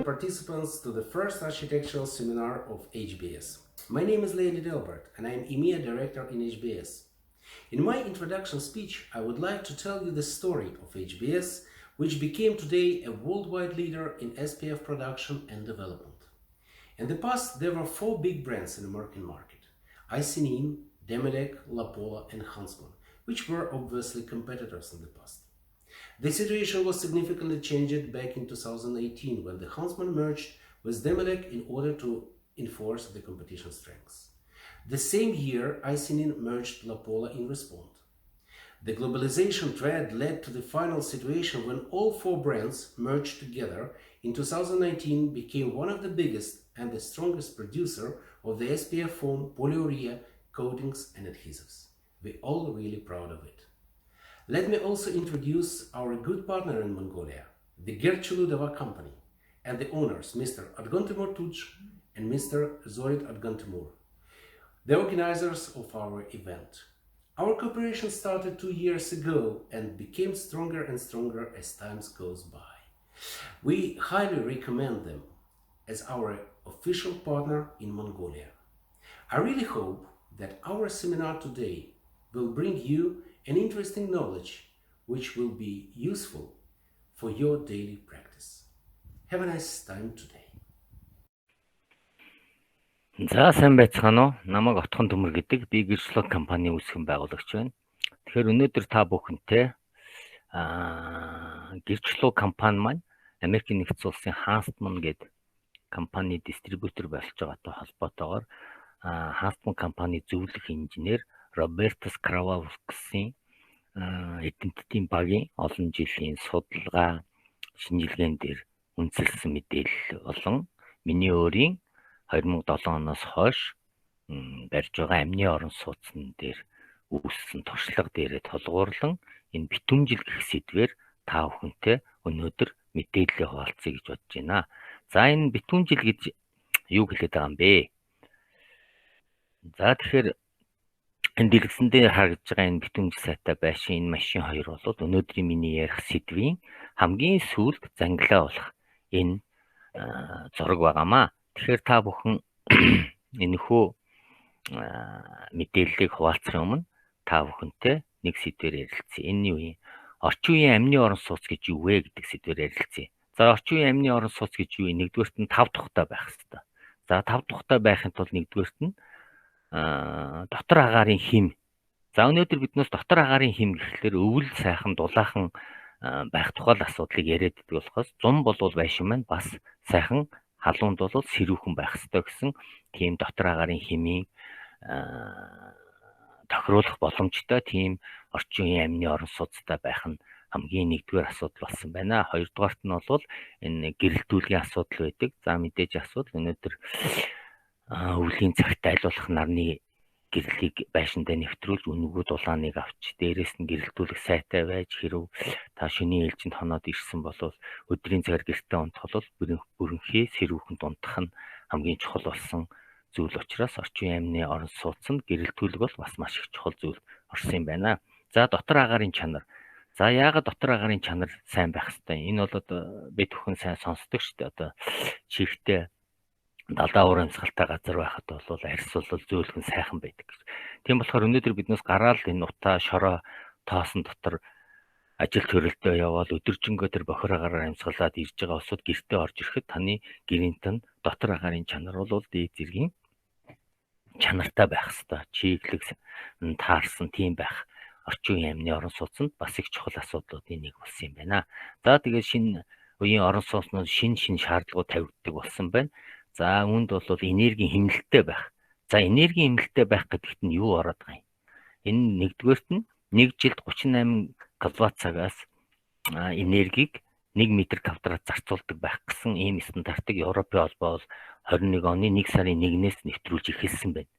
participants to the first architectural seminar of HBS. My name is Leonid Delbert and I am EMEA Director in HBS. In my introduction speech, I would like to tell you the story of HBS, which became today a worldwide leader in SPF production and development. In the past, there were 4 big brands in the American market: Icynene, Demilec, Lapola, and Huntsman, which were obviously competitors in the past. The situation was significantly changed back in 2018 when the Huntsman merged with Demilec in order to enforce the competition strengths. The same year, Icynene merged Lapola in response. The globalization trend led to the final situation when all 4 brands merged together in 2019, became one of the biggest and the strongest producer of the SPF foam, polyurea, coatings and adhesives. We're all really proud of it. Let me also introduce our good partner in Mongolia, the Gerçuludava company, and the owners, Mr. Adgon Timur Tuc and Mr. Zorit Adgon Timur, the organizers of our event. Our cooperation started 2 years ago and became stronger and stronger as time goes by. We highly recommend them as our official partner in Mongolia. I really hope that our seminar today will bring you an interesting knowledge which will be useful for your daily practice. Have a nice time today. За сайн байцгаана уу? Намайг Отхон Төмөр гэдэг. Би Gerçulud компани үүсгэн байгуулагч байна. Тэгэхээр өнөөдөр та бүхэнтэй Gerçulud компани маань Америкийн нэгдсэн улсын Huntsman гэдэг компани дистрибьютор болж байгаатай холбоотойгоор Huntsman компани зөвлөх инженер Робертос Кравалксын эдэнтдийн багийн олон жилийн судалгаа шинжилгээнд дээр үндэслэсэн мэдээлэл болон миний өөрийн 2007 оноос хойш барьж байгаа амны орон сууцн дээр үүссэн туршлага дээрээ толгуурлан энэ битүүмжил гэх сэдвээр та бүхэнтэй өнөөдөр мэдээлэл хуваалцъя гэж бодож байна. За энэ битүүмжил гэж юу хэлээд байгаа юм бэ? За тэгэхээр энэ дэлгэсэн дээр харагдж байгаа энэ битүүмжил сайтай байшин, энэ машин хоёр бол өнөөдрийн миний ярих сэдвийн хамгийн сүүлд зангилаа болох энэ зураг байгаамаа. Тэгэхээр та бүхэн энэхүү мэдээллийг хуваалцахын өмнө та бүхэнтэй нэг сэдвээр ярилцъя. Энэ юу юм? Орчин үеийн амны орон сууц гэж юу вэ гэдэг сэдвээр ярилцъя. За орчин үеийн амны орон сууц гэж юу вэ? Нэгдүгээрт нь 5 тухтай байх хэрэгтэй. За 5 тухтай байхын тулд нэгдүгээрт нь дотор агаарын хим. За өнөөдөр биднээс дотор агаарын хим гэхлээр өвөл сайхан дулаахан байх тухай асуудлыг яриад байдаг болохоос зум болвол байшин маань бас сайхан халуунд бол сэрүүхэн байх ёстой гэсэн тийм дотор агаарын химийн тохируулах боломжтой тийм орчин үеийн амны орон сууцтай байх нь хамгийн нэгдүгээр асуудал болсон байна. Хоёрдугаарт нь бол энэ гэрэлтүүлгийн асуудал байдаг. За мэдээж асуудал өнөөдөр өвлийн цагт айлуулах нарны гэрлийг байшиндаа нэвтрүүлж үнэгүй дулааныг авч дээрээс нь гэрэлтүүлэх сайтай байж хэрв та шөнийн ээлжинд хоноод ирсэн бол өдрийн цагаар гэртээ унтах бол бүрэнхий сэрүүхэнд унтах нь хамгийн чухал болсон зүйл учраас орчин үеийн амны орон сууцнд гэрэлтүүлэг бол бас маш их чухал зүйл орсон юм байна. За дотор агаарын чанар. За яагаад дотор агаарын чанар сайн байх ёстой? Энэ бол бид бүхэн сайн сонсдог шүү дээ. Одоо чихтэй далаа уурын амсгалтай газар байхад бол арьс бол зөөлхөн сайхан байдаг гэж. Тийм болохоор өнөөдөр биднээс гараал энэ утаа шороо тоосон дотор ажил төрөлтөө явбал өдөржингөө тэр бохир агараар амсгалаад ирж байгаа усуд гэртээ орж ирэхэд таны гэрийн тань дотор агаарын чанар бол дээд зэргийн чанартай байх ёстой. Чиглэг таарсан тийм байх. Орчин үеийн амны орон сууцнд бас их чухал асуудлуудын нэг болсон юм байна. За тэгээд шинэ үеийн орон сууцнууд шин шаардлагууд тавигддаг болсон байна. За үүнд бол энергийн хэмнэлттэй байх. За энергийн хэмнэлттэй байх гэдэгт нь юу ороод байгаа юм? Энэ нэгдүгээрт нь 1 жилд 38 кВт-цагаас энергийг 1 м²-т зарцуулдаг байх гэсэн ийм стандартыг Европын холбоо бол 21 оны 1 сарын 1-ээс нэвтрүүлж эхэлсэн байна.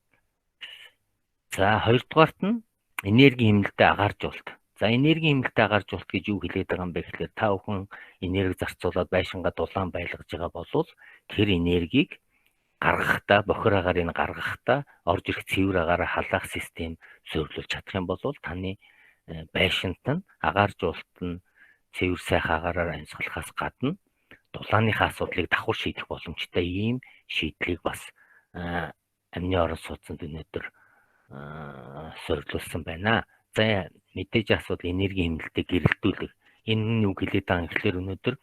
За хоёрдугаарт нь энергийн хэмнэлттэй агааржуулалт. За энергийн хэмнэлттэй агааржуулалт гэж юу хэлээд байгаа юм бэ гэхээр та бүхэн энерги зарцуулаад байшингаа дулаан байлгаж байгаа бол тэр энергийг гаргахдаа бохир агаарын гаргахдаа орж ирэх цэвэр агаараа халаах систем суйрлуулж чадах юм бол таны байшинт нь агааржуулалт нь цэвэр сайхан агаараар амьсгалахаас гадна дулааныхаа асуудлыг давхар шийдэх боломжтой ийм шийдлийг бас амны орон сууцнд өнөөдөр суйрлуулсан байна. За мэдээж асуудал энерги хэмнэлтэд гэрэлтүүлэх. Энэ нь юу хэлээд байгаа юм гэхээр өнөөдөр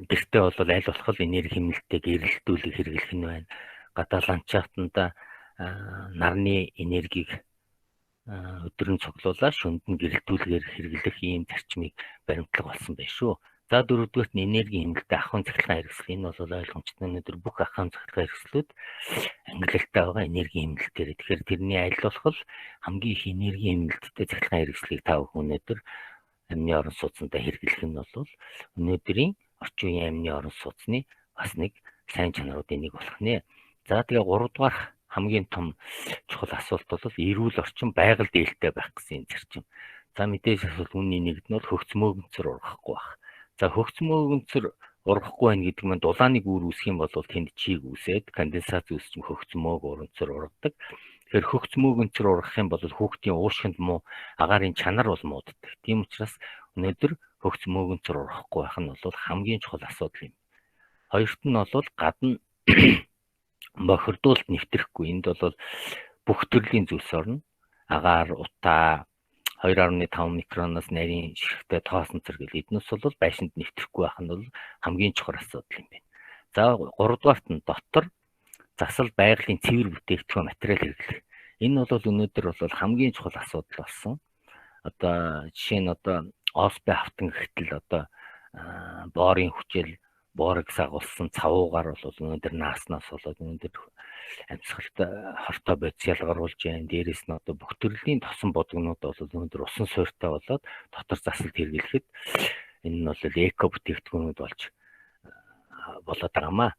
гэртээ бол аль болох энерги хэмнэлтэд гэрэлтүүлэх хэрэглэх нь байна. Гадаа ландшафтанда нарны энергийг өдрөн цуглуулаад шүнд нь гэрэлтүүлгээр хэрэглэх ийм зарчмыг баримтлах болсон байна шүү. За дөрөвдүгээрт нь энерги хэмнэлтэд ахуйн цахилгаан хэрэгсэл. Энэ бол ойлгомжтой. Өнөөдөр бүх ахуйн цахилгаан хэрэгслүүд ангилалтай байгаа энерги хэмнэлтээр. Тэгэхээр тэрний аль болох хамгийн их энерги хэмнэлттэй цахилгаан хэрэгслийг та бүхэн өнөөдөр амны орон сууцндаа хэрэглэх нь бол өнөөдрийн орчин үеийн амны орон сууцны бас нэг сайн чанаруудын нэг болох нэ. За тэгээ 3 дугаар хамгийн том чухал асуулт бол эрүүл орчин байгаль дээлтэй байх гэсэн зарчим. За мэдээж асуулт үнний нэгд нь бол хөгцмөөгөнцөр ургахгүй байх. За хөгцмөөгөнцөр ургахгүй байх гэдэг нь дулааныг үүсгэх юм бол тэнд чийг үүсээд конденсац үүсч хөгцмөөг ургацөр ургадаг. Тэгэхээр хөгцмөөгөнцөр ургах юм бол хүүхдийн уушгинд муу агаарын чанар бол мууддаг. Тийм учраас өнөөдөр хөгцмөөгөнцөр ургахгүй байх нь бол хамгийн чухал асуудал юм. Хоёрт нь бол гадна бохирдуулалт нэвтрэхгүй. Энд бол бүх төрлийн зүйлс орно. Агаар, утаа 2.5 микроноос нарийн ширхтээ тоосон зэрэг эднээс бол байшинд нэвтрэхгүй байх нь бол хамгийн чухал асуудал юм байна. За 3 дугаарт нь дотор засал байгалийн цэвэр бүтээгдэхүүн материал хэрэглэх. Энэ бол өнөөдөр бол хамгийн чухал асуудал болсон. Одоо жишээ нь ОСБ автан гэхтэл боорын хүчил боорыг сагуулсан цавуугаар бол өнөөдөр нааснаас болоод өнөөдөр амьсгалт хортой бодис ялгаруулж байна. Дээрээс нь бүх төрлийн тосон бодгонууд бол өнөөдөр усан суурьтай болоод дотор засалд хэрэглэхэд энэ нь бол эко бүтээгдэхүүнүүд болж болоод байгаамаа.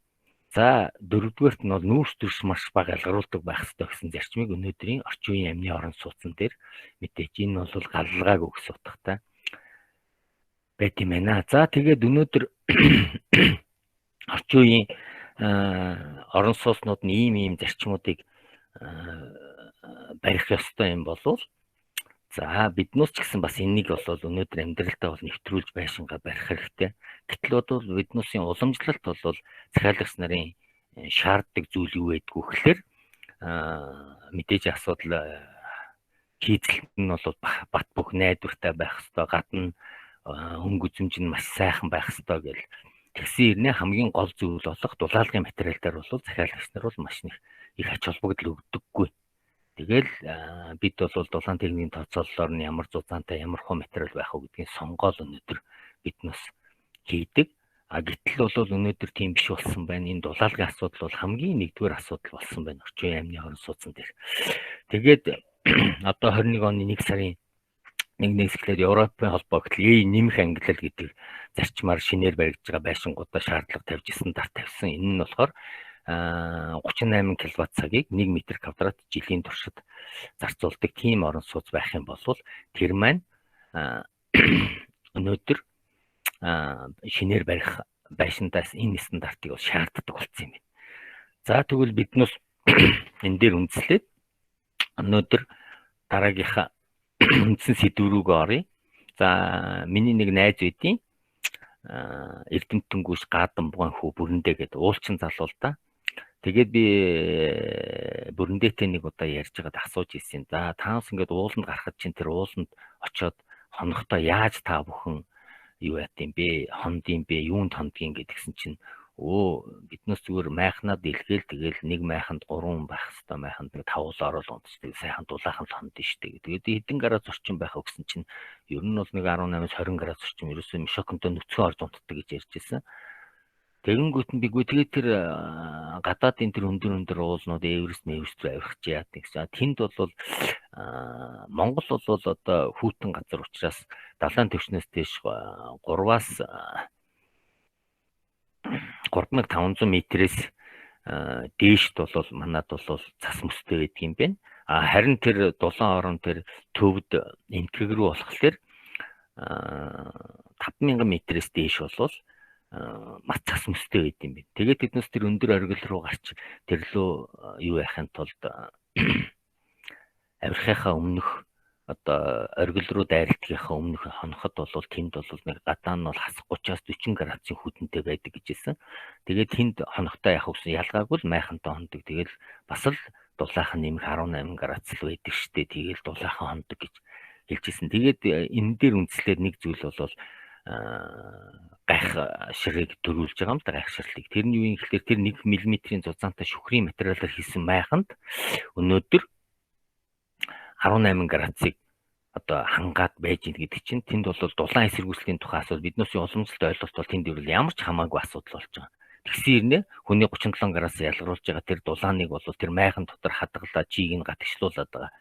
За дөрөвдүгээрт нь нүүрс төрс маш бага ялгаруулдаг байх ёстой гэсэн зарчмыг өнөөдрийн орчин үеийн амны орон сууцн дээр мэдээж энэ бол галгалгааг өгс утгатай байт юм байна. За тэгээд өнөөдөр орчин үеийн орон сууцнууд нь ийм зарчмуудыг барих ёстой юм болов. За биднээс ч гэсэн бас энийг бол өнөөдөр амьдралдаа бол нэвтрүүлж байшингаа барих хэрэгтэй. Гэтэл бол биднээсийн уламжлалт бол захиалагч нарын шаарддаг зүйл юу байдгүй гэхээр мэдээж асуудал хийцэлт нь бол бат бөх найдвартай байх ёстой. Гадна өнгө үзэмж нь маш сайхан байх ёстой гэл. Тэгсэн ирнэ хамгийн гол зүйл болох дулаалгын материалаар бол захиалагч нар бол маш их ач холбогдол өгдөггүй. Тэгэл бид бол дулаан техникийн тооцоололоор нь ямар зузаантай ямар хөө материал байх вэ гэдгийг сонгоол өнөөдөр биднээс хийдэг. Гэтэл бол өнөөдөр тийм биш болсон байна. Энэ дулаалгын асуудал бол хамгийн нэгдүгээр асуудал болсон байна орчин үеийн амны орон сууцн дээр. Тэгээд одоо 21 оны 1 сарын 1-ээс эхлээд Европын холбоо гэтэл нэмэх ангиллал гэдэг зарчмаар шинээр баригдж байгаа байшингуудаа шаардлага тавьж стандарт тавьсан. Энэ нь болохоор 38 кВт цагийг 1 м2 жилийн туршид зарцуулдаг тийм орон сууц байх юм бол тэр маань өнөөдөр шинээр барих байшиндаас энэ стандартыг шаарддаг болсон юм байна. За тэгвэл биднээс энэ дээр үндэслээд өнөөдөр дараагийнхаа үндсэн сэдв рүүгээ оръё. За миний нэг найз байдیں۔ Эрдэмтэн гүш Гадан буган хүү Бүрэндээ гэдэг уулчин залуу л да. Тэгээд би Бүрэндээтэй нэг удаа ярьж байгаад асууж ирсэн. За таанс ингээд ууланд гарахад чинь тэр ууланд очиод хонохдоо яаж та бүхэн юу яат юм бэ? Хонд юм бэ? Юунд хондгийн гэдгсэн чинь биднээс зүгээр майхнаад илгээл тэгэл нэг майханд 3 хүн байх хэвээр майханд 5 орол унтдаг сайхан дулаахан хонд штэ. Тэгээд хэдэн градус орчим байх гэсэн чинь ер нь бол нэг 18-20 градус орчим ерөөсөө мишоконтой нүцгэн орж унтдаг гэж ярьж ирсэн. Тэгэнгүүт нь биггүй тэгээд тэр гадаадын тэр өндөр уулнууд Эверест рүү авирч яат гэсэн. Тэнд бол Монгол бол одоо хүйтэн газар учраас далайн түвшнээс дээш 3-аас 3500 метрээс дээшд бол манад бол цас мөстэй байдаг юм байна. Харин тэр дулаан орон тэр төвд энтгэг рүү болохоор 5000 метрээс дээш бол маш цас мөстэй байд юм байна. Тэгээд тэднээс тэр өндөр оргил руу гарч тэр лөө юу яхахын тулд авирахынхаа өмнөх одоо оргил руу дайралтгийнхаа өмнөх хоноход бол тэнд бол нэг гадаа нь бол хас 30-аас 40 градусын хүтэнтэй байдаг гэжсэн. Тэгээд тэнд хонохтой явах гэсэн ялгаагүй л майхантай хондог. Тэгэл бас л дулаахан нэмэх 18 градус л байдаг штэ. Тэгэл дулаахан хондог гэж хэлжсэн. Тэгээд энэ дээр үндэслээд нэг зүйл бол гайх ширийг төрүүлж байгаа юм да, гайх ширлийг. Тэрний юу юм гэхээр тэр 1 мм-ийн зузаантай шүхрийн материалаар хийсэн майханд өнөөдөр 18 градусыг одоо хангаад байж ийн гэдэг чинь тэнд бол дулаан эсэргүүцлийн тухай асуудал биднээс уламжлалт ойлголт бол тэнд бол ямар ч хамаагүй асуудал болж байгаа. Тэгсэн хэрнээ хүний 37 градус ялгаруулж байгаа тэр дулааныг бол тэр майхан дотор хадгалаад чийг нь гатгчлуулад байгаа.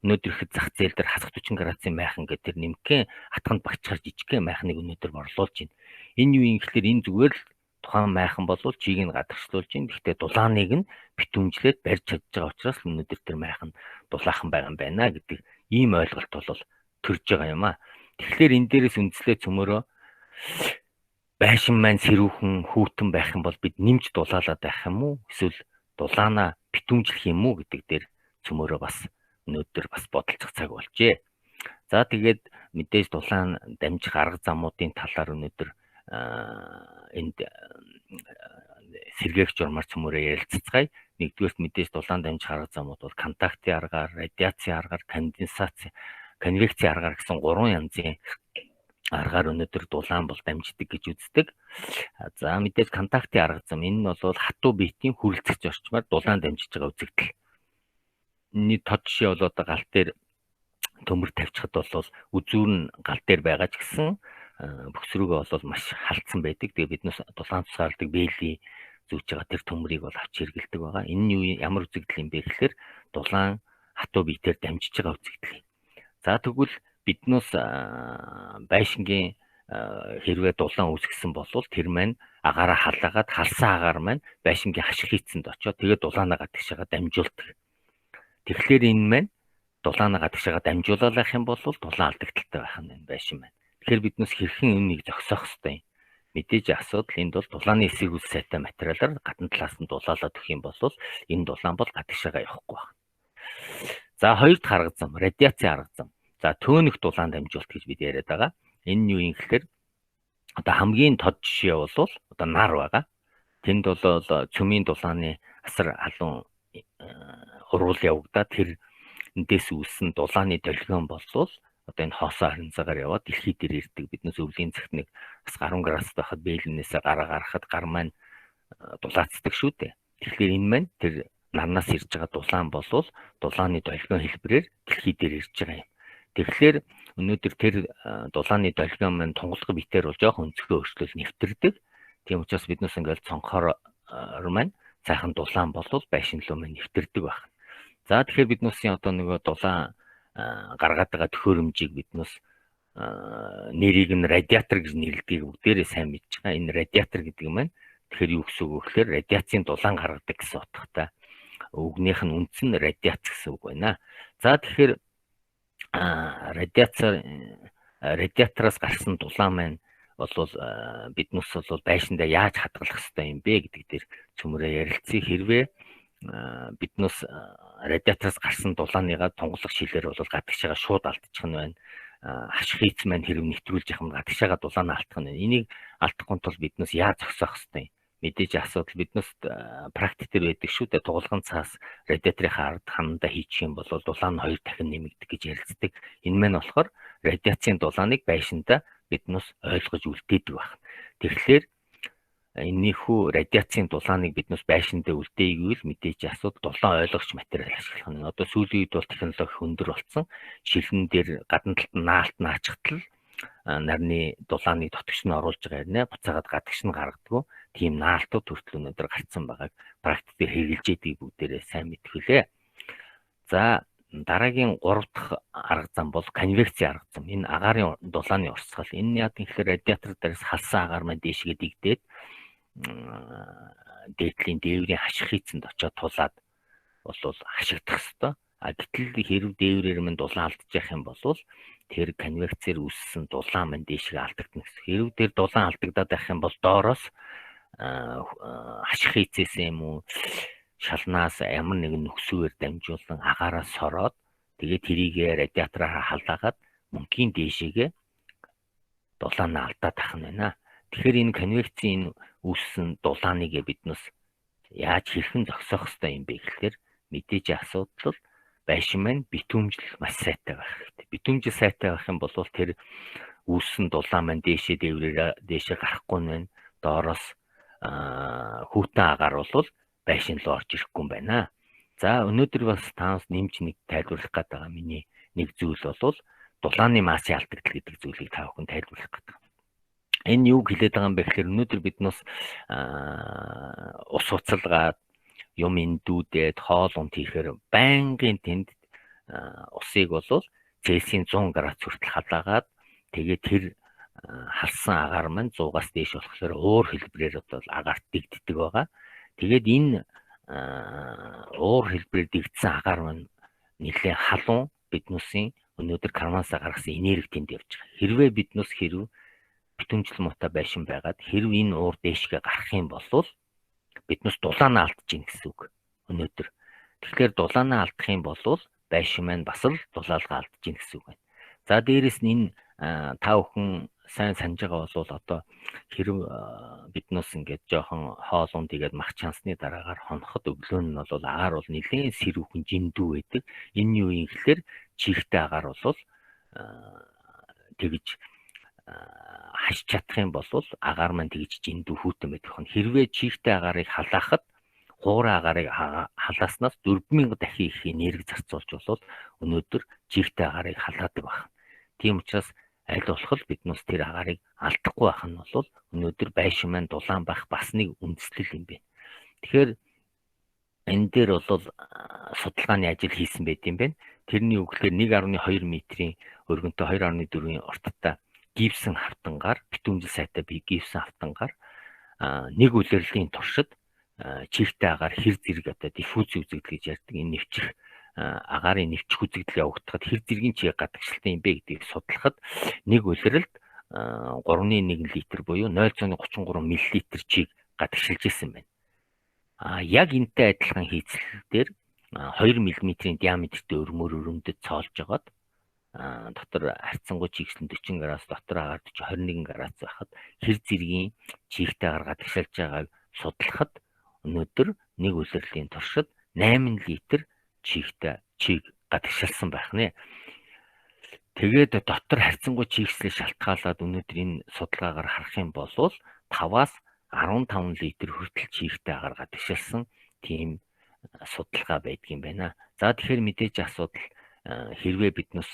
Өнөөдөр ихэд зах зээл дээр хасах 40 градусын майхан гэдэг тэр нэмгэн атганд багчаар жижигхэн майхныг өнөөдөр борлуулж байна. Энэ юу юм гэхээр энэ зүгээр л тухайн майхан бол чийг нь гадагшлуулж байна. Гэхдээ дулааныг нь битүүмжлээд барьж чадж байгаа учраас өнөөдөр тэр майхан дулаахан байгаа юм байна гэдэг ийм ойлголт бол төрж байгаа юм а. Тэгэхээр энэ дээрээс үндэслээ цөмөрөө байшин маань сэрүүхэн хүүтэн байх юм бол бид нэмж дулаалаад байх юм уу? Эсвэл дулаанаа битүүмжлэх юм уу гэдэг дээр цөмөрөө бас өнөөдөр бас бодолцох цаг болжээ. За тэгээд мэдээж дулаан дамжих арга замуудын талаар өнөөдөр энд сэргээх журмаар цөмөрөө ярилццгаая. Нэгдүгээрт мэдээж дулаан дамжих арга замууд бол контактын аргаар, радиацийн аргаар, конденсац, конвекцийн аргаар гэсэн 3 янзын аргаар өнөөдөр дулаан бол дамждаг гэж үздэг. За мэдээж контактын арга зам энэ нь бол хатуу биетийн хүрэлцэгч орчмоор дулаан дамжиж байгаа үзэгдэл. Нэг тод жишээ бол одоо гал дээр төмөр тавьчихад бол үзүүр нь гал дээр байгаа ч гэсэн бөксрүүгөө бол маш халтсан байдаг. Тэгээ биднээс дулаан тусгаалдаг бэйли зүүж байгаа тэр төмрийг бол авч хэргэлдэг байгаа. Энэ нь юу ямар үзэгдэл юм бэ гэхээр дулаан хатуу биетээр дамжиж байгаа үзэгдэл. За тэгвэл биднээс байшингийн хэрвээ дулаан үүсгэсэн бол тэр маань агаараа халаагаад халсан агаар маань байшингийн хашиг хийцэнд очоод тэгээд дулаанаа гадагшаага дамжуулдаг. Тэгэхээр энэ маань дулаанаа гадагшаага дамжуулах юм бол дулаан алдагдaltaй байх нь байшин маань. Тэгэхээр биднээс хэрхэн энийг зогсоох ёстой юм. Мэдээж асуудал энд бол дулааны эсрэг үс сайтай материалаар гадна талаас нь дулаалаад өгөх юм бол энэ дулаан бол гадагшаага явахгүй байна. За хоёр дахь арга зам, радиацийн арга зам. За төөнөх дулаан дамжуулалт гэж бид яриад байгаа. Энэ нь юу юм гэхээр одоо хамгийн тод жишээ бол одоо нар байгаа. Тэнд бол цөмийн дулааны асар халуун уруул явагдаад тэр эндээс үүссэн дулааны долгион бол одоо энэ хоосоо харилцаагаар яваад дэлхий дээр ирдэг. Биднээс өвлийн цагт нэг бас 10 градус байхад бэлэнээсээ гараа гарахад гар маань дулаацдаг шүү дээ. Тэгэхээр энэ маань тэр нарнаас ирж байгаа дулаан бол дулааны долгион хэлбэрээр дэлхий дээр ирж байгаа юм. Тэгэхээр өнөөдөр тэр дулааны долгион маань тунгалаг битээр бол жоохон өнцгөө өөрчлөл нэвтэрдэг. Тийм учраас биднээс ингээл цонхоор маань сайхан дулаан бол байшин руу маань нэвтэрдэг байна. За тэгэхээр биднээсийн одоо нөгөө дулаан гаргаад байгаа төхөөрөмжийг биднээс нэрийг нь радиатор гэж нэрлэдэг бүгдээрээ сайн мэдж байгаа. Энэ радиатор гэдэг маань тэгэхээр юу гэсэн үг вэ гэхээр радиацийн дулаан гаргадаг гэсэн утгатай. Үгнийх нь үндс нь радиац гэсэн үг байна. За тэгэхээр радиатороос гарсан дулаан маань бол биднээс бол байшиндаа яаж хадгалах ёстой юм бэ гэдэг дээр цөмөрөө ярилцъя. Хэрвээ биднээс радиатороос гарсан дулааныгаа тунгалаг шилээр бол гадагшаага шууд алдчих нь байна. Хашиг хийц маань хэрэг нэвтрүүлж явах юм гадагшаага дулаанаа алдах нь байна. Энийг алдахгүй тул биднээс яаж зогсоох ёстой юм? Мэдээж асуудал биднээс практик дээр байдаг шүү дээ. Тулгын цаас радиаторын ард хананда хийчих юм бол дулаан нь 2 дахин нэмэгдэх гэж ярилцдаг. Энэ маань болохоор радиацийн дулааныг байшиндаа биднээс ойлгож үлдээдэг байна. Тэгэхээр энэхүү радиацийн дулааныг биднээс байшиндаа үлдээгээл мэдээж асуудал дулаан ойлгогч материал ашиглах нь. Одоо сүүлийн үед бол технологи хөндөр болсон. Шилэн дээр гадна талд наалт наачхтал нарны дулааны дотогч нь оруулж байгаа юм. Буцаагаад гадагш нь гаргадаг. Тийм наалтууд хүртэл өнөөдөр гарцсан байгааг практикээр хэрэгжилж ийдгийг бүгдээрээ сайн мэдхүлээ. За дараагийн 3 дахь арга зам бол конвекцийн арга зам. Энэ агаарын дулааны урсгал. Энэ яг тэгэхээр радиатор дээрээс халсан агаар маань дээшгээ дигдээд дээдлийн дээврийн хашиг хийцэнд очиод тулаад бол хашигдах ёстой. Гэтэл хэрв дээврээр маань дулаан алдчих юм бол тэр конвекцээр үүссэн дулаан маань дээшгээ алдагдана гэсэн. Хэрв тэр дулаан алдагдаад байх юм бол доороос хашиг хийцээс юм уу шалнаас ямар нэгэн нөхсөөр дамжуулан агаараас сороод Тэгээд тэрийгэ радиатораар халаагаад мөнхийн дээшээгээ дулаанаа алдаад ах нь байна. Тэгэхээр энэ конвекцийн үүссэн дулааныг биднээс яаж хэрхэн зогсоох ёстой юм бэ гэхээр мэдээж асуудал бол байшин маань битүүмжил маш сайтай байх хэрэгтэй. Битүүмжил сайтай байх юм бол тэр үүссэн дулаан маань дээшээ гарахгүй нь байна. Доороос хүүтэн агаар бол байшин руу орж ирэхгүй юм байна. За өнөөдөр бас таанаас нэмж нэг тайлбарлах гээд байгаа миний нэг зүйл бол дулааны массын алдагдал гэдэг зүйлийг та бүхэн тайлбарлах гэдэг. Энэ юу хэлээд байгаа юм бэ гэхээр өнөөдөр биднээс ус уцалгаад юм эндүүдээд хоол унд хийхээр байнгын тэнд усыг бол Цельсийн 100 градус хүртэл халаагаад тэгээд тэр халсан агаар маань 100-аас дээш болохоор уур хэлбэрээр бол агаарт дэгддэг байгаа. Тэгээд энэ уур хэлбэрээр дэгдсэн агаар маань нэлээд халуун биднүүсийн өнөөдөр карманасаа гаргасан энерги тэнд явж байгаа. Хэрвээ биднээс битүүмжил муутай байшин байгаад хэрв энэ уур дээшгээ гарах юм бол биднээс дулаанаа алдаж гин гэсэн үг өнөөдөр. Тэгэхээр дулаанаа алдах юм бол байшин маань бас л дулаалгаа алдаж гин гэсэн үг байна. За дээрэс нь энэ та бүхэн сайн санаж байгаа бол одоо хэрв биднээс ингээд жоохон хоол унд игээд мах чансны дараагаар хоноход өглөө нь бол агаар бол нэлээд сэрүүхэн жиндүү байдаг. Энэ юу юм гэхээр чихтэй агаар бол тэгж хаш чадах юм бол агаар маань тэгж жиндүү хүүтэн байдаг. Хэрвээ чихтэй агаарыг халаахад хуурай агаарыг халааснаас 4000 дахин их энерги зарцуулж бол өнөөдөр чихтэй агаарыг халаадаг байна. Тийм учраас аль болох биднээс тэр агаарыг алдахгүй байх нь бол өнөөдөр байшин маань дулаан байх бас нэг үндэслэл юм байна. Тэгэхээр энэ дээр бол судалгааны ажил хийсэн байт юм байна. Тэрний үгээр 1.2 метрийн өргөнтэй 2.4-ийн урттай гипсэн хавтангаар битүүмжил сайтай гипсэн хавтангаар нэг улирлын туршид чихтэй агаар хэр зэрэг одоо диффуз үзэгдэл гэж ярьдаг. Энэ нэвчих агаарын нэвчих үзэгдэл явагдахад хэр зэргийн чиг гадагшилтай юм бэ гэдгийг судлахад нэг улирлд 3.1 литр буюу 0.33 мл чиг гадагшилж исэн байна. Яг энтэй адилхан хийцэл дээр 2 мм-ийн диаметртэй өрмөдөд цоолж жагаад дотор харьцангуй чигслэн 40 градус, дотор агаар 21 градус байхад хэр зэргийн чихтэй агаар гадагшилж байгааг судлахад өнөөдөр нэг улирлын туршид 8 литр чиг гадагшилсан байх нэ. Тэгээд дотор харьцангуй чигслээ шалтгаалаад өнөөдөр энэ судалгаагаар харах юм бол 5-аас 15 литр хүртэл чихтэй агаар гадагшилсан тийм судалгаа байдаг юм байна. За тэгэхээр мэдээж асуудал хэрвээ биднээс